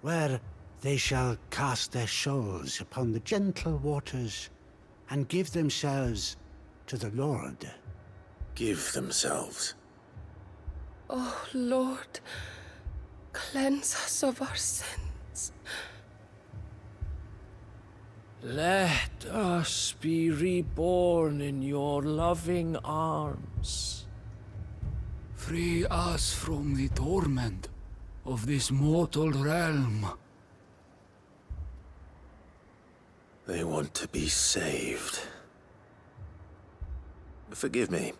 where they shall cast their shawls upon the gentle waters and give themselves to the Lord. Give themselves? Oh, Lord, cleanse us of our sins. Let us be reborn in your loving arms. Free us from the torment of this mortal realm. They want to be saved. Forgive me,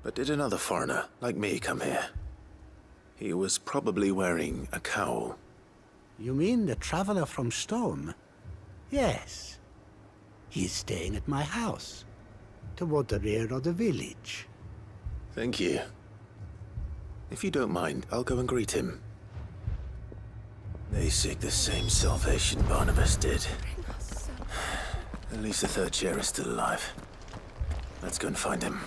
but did another foreigner like me come here? He was probably wearing a cowl. You mean the traveler from Stone? Yes. He is staying at my house, toward the rear of the village. Thank you. If you don't mind, I'll go and greet him. They seek the same salvation Barnabas did. At least the third chair is still alive. Let's go and find him.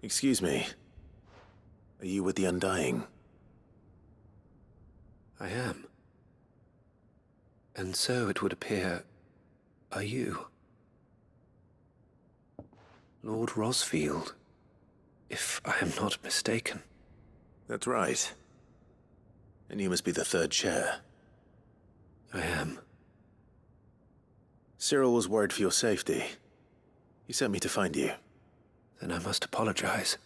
Excuse me. Are you with the Undying? I am. And so it would appear, are you? Lord Rosfield, if I am not mistaken. That's right. And you must be the third chair. I am. Cyril was worried for your safety. He sent me to find you. Then I must apologize.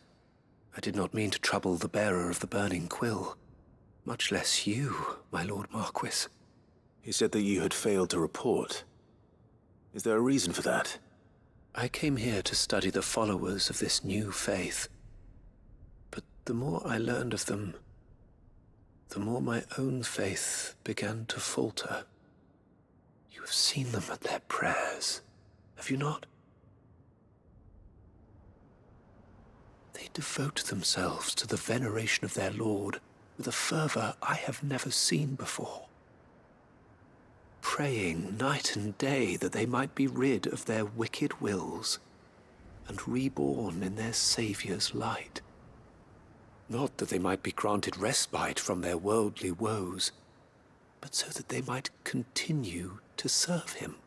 I did not mean to trouble the bearer of the burning quill. Much less you, my Lord Marquis. He said that you had failed to report. Is there a reason for that? I came here to study the followers of this new faith. But the more I learned of them, the more my own faith began to falter. You have seen them at their prayers, have you not? They devote themselves to the veneration of their Lord with a fervor I have never seen before. Praying night and day that they might be rid of their wicked wills and reborn in their Saviour's light. Not that they might be granted respite from their worldly woes, but so that they might continue to serve him.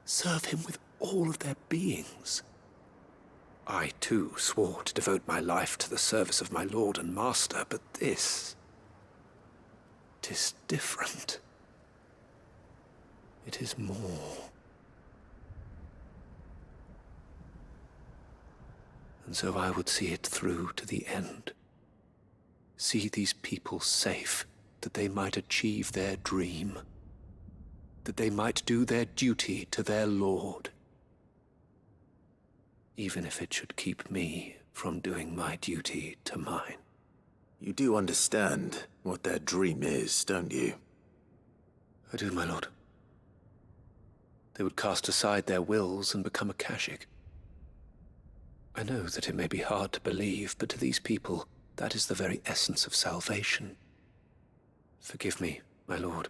Serve him with all of their beings. I, too, swore to devote my life to the service of my Lord and Master, but this... 'tis different. It is more. And so I would see it through to the end. See these people safe, that they might achieve their dream. That they might do their duty to their Lord. Even if it should keep me from doing my duty to mine. You do understand what their dream is, don't you? I do, my lord. They would cast aside their wills and become a Kashik. I know that it may be hard to believe, but to these people, that is the very essence of salvation. Forgive me, my lord,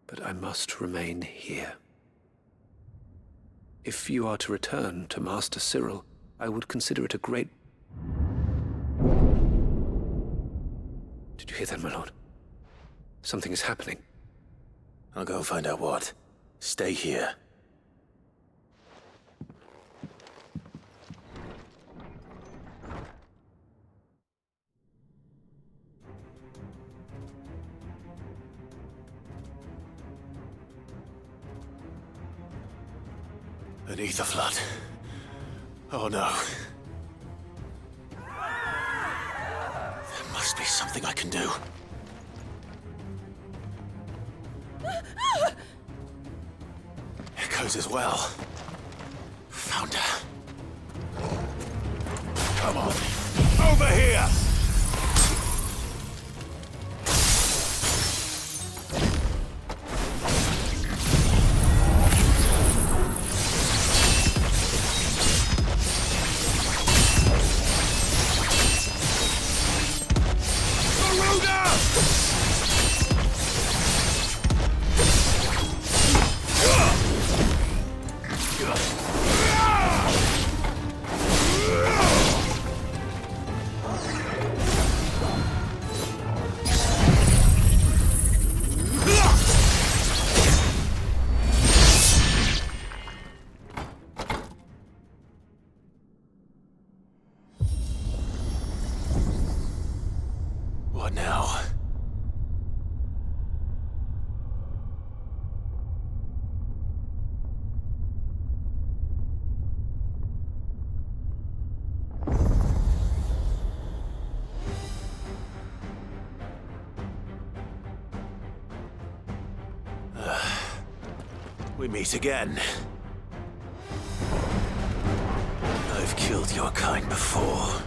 but I must remain here. If you are to return to Master Cyril, I would consider it a great... Did you hear that, my lord? Something is happening. I'll go and find out what. Stay here. An ether flood. Oh no. There must be something I can do. Echoes as well. Found her. Come on. Over here! What now? We meet again. I've killed your kind before.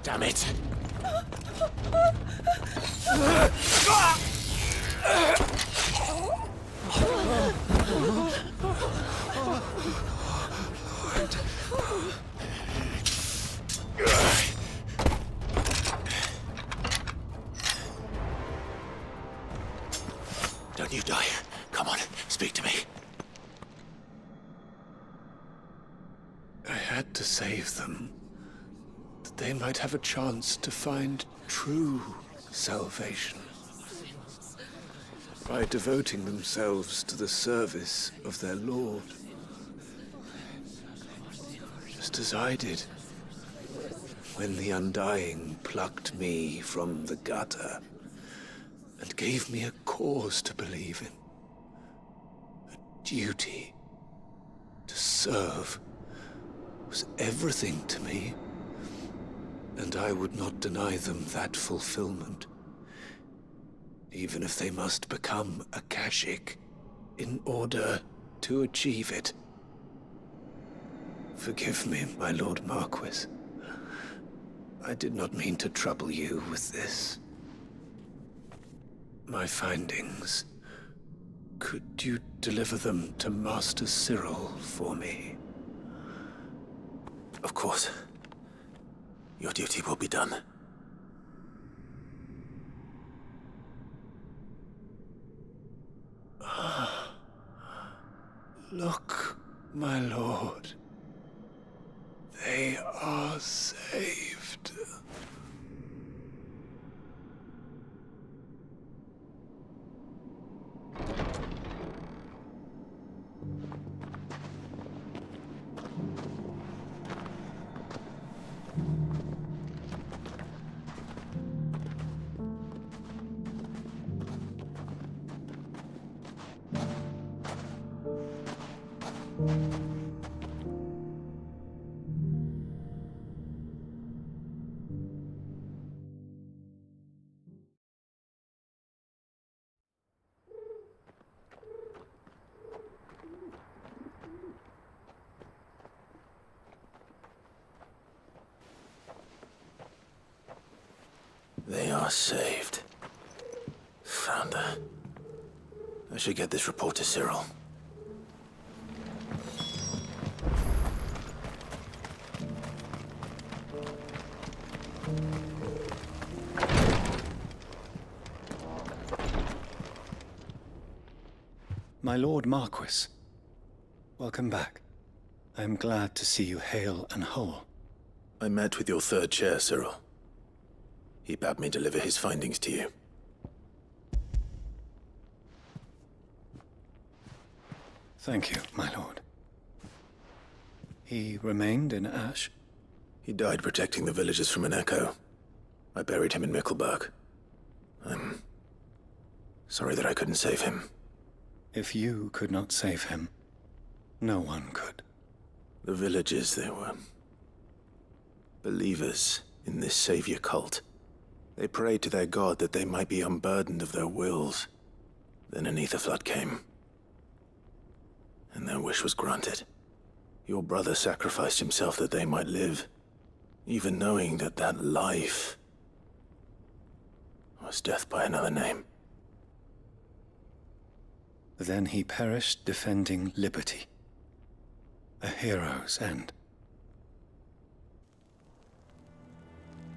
Damn it! Don't you die. Come on, speak to me. I had to save them, that they might have a chance to find true salvation. By devoting themselves to the service of their Lord. Just as I did when the Undying plucked me from the gutter and gave me a cause to believe in. A duty to serve was everything to me, and I would not deny them that fulfillment, even if they must become a Kashik in order to achieve it. Forgive me, my Lord Marquis. I did not mean to trouble you with this. My findings. Could you deliver them to Master Cyril for me? Of course. Your duty will be done. Look, my lord. They are saved. They are saved. Founder. I should get this report to Cyril. My Lord Marquis, welcome back. I am glad to see you hale and whole. I met with your third chair, Cyril. He bade me deliver his findings to you. Thank you, my lord. He remained in Ash? He died protecting the villagers from an echo. I buried him in Mickelberg. I'm sorry that I couldn't save him. If you could not save him, no one could. The villagers, they were believers in this savior cult. They prayed to their god that they might be unburdened of their wills. Then an ether flood came, and their wish was granted. Your brother sacrificed himself that they might live, even knowing that that life was death by another name. Then he perished defending liberty. A hero's end.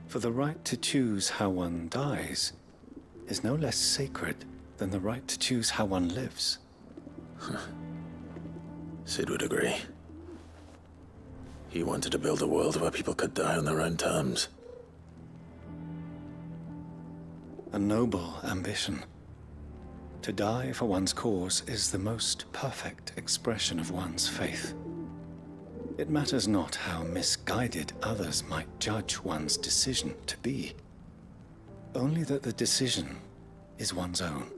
For the right to choose how one dies is no less sacred than the right to choose how one lives. Sid would agree. He wanted to build a world where people could die on their own terms. A noble ambition. To die for one's cause is the most perfect expression of one's faith. It matters not how misguided others might judge one's decision to be. Only that the decision is one's own.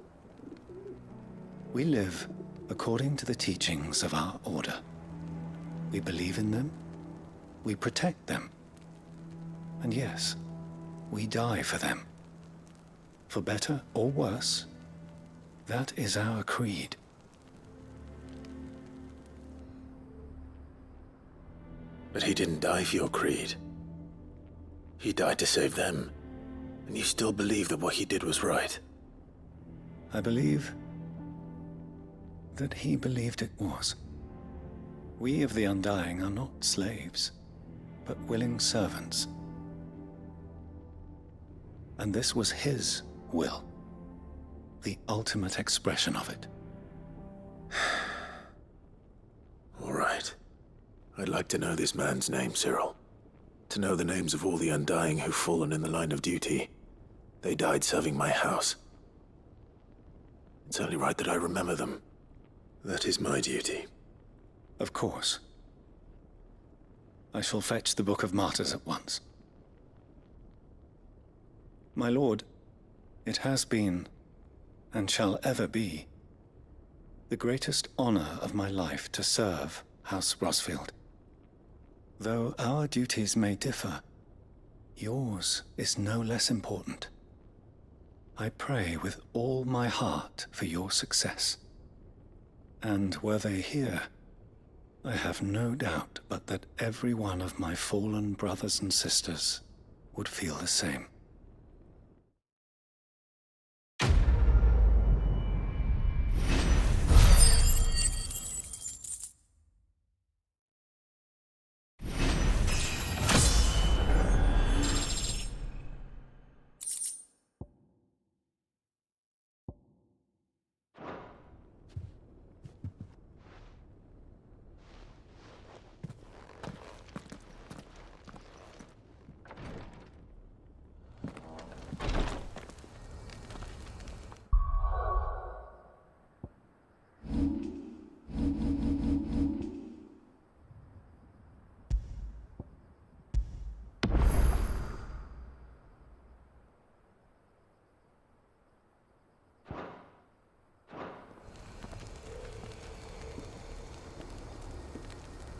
We live according to the teachings of our order. We believe in them, we protect them, and yes, we die for them. For better or worse, that is our creed. But he didn't die for your creed. He died to save them. And you still believe that what he did was right? I believe that he believed it was. We of the Undying are not slaves, but willing servants. And this was his will, the ultimate expression of it. All right. I'd like to know this man's name, Cyril. To know the names of all the Undying who've fallen in the line of duty. They died serving my house. It's only right that I remember them. That is my duty. Of course. I shall fetch the Book of Martyrs at once. My lord, it has been, and shall ever be, the greatest honor of my life to serve House Rosfield. Though our duties may differ, yours is no less important. I pray with all my heart for your success. And were they here, I have no doubt but that every one of my fallen brothers and sisters would feel the same.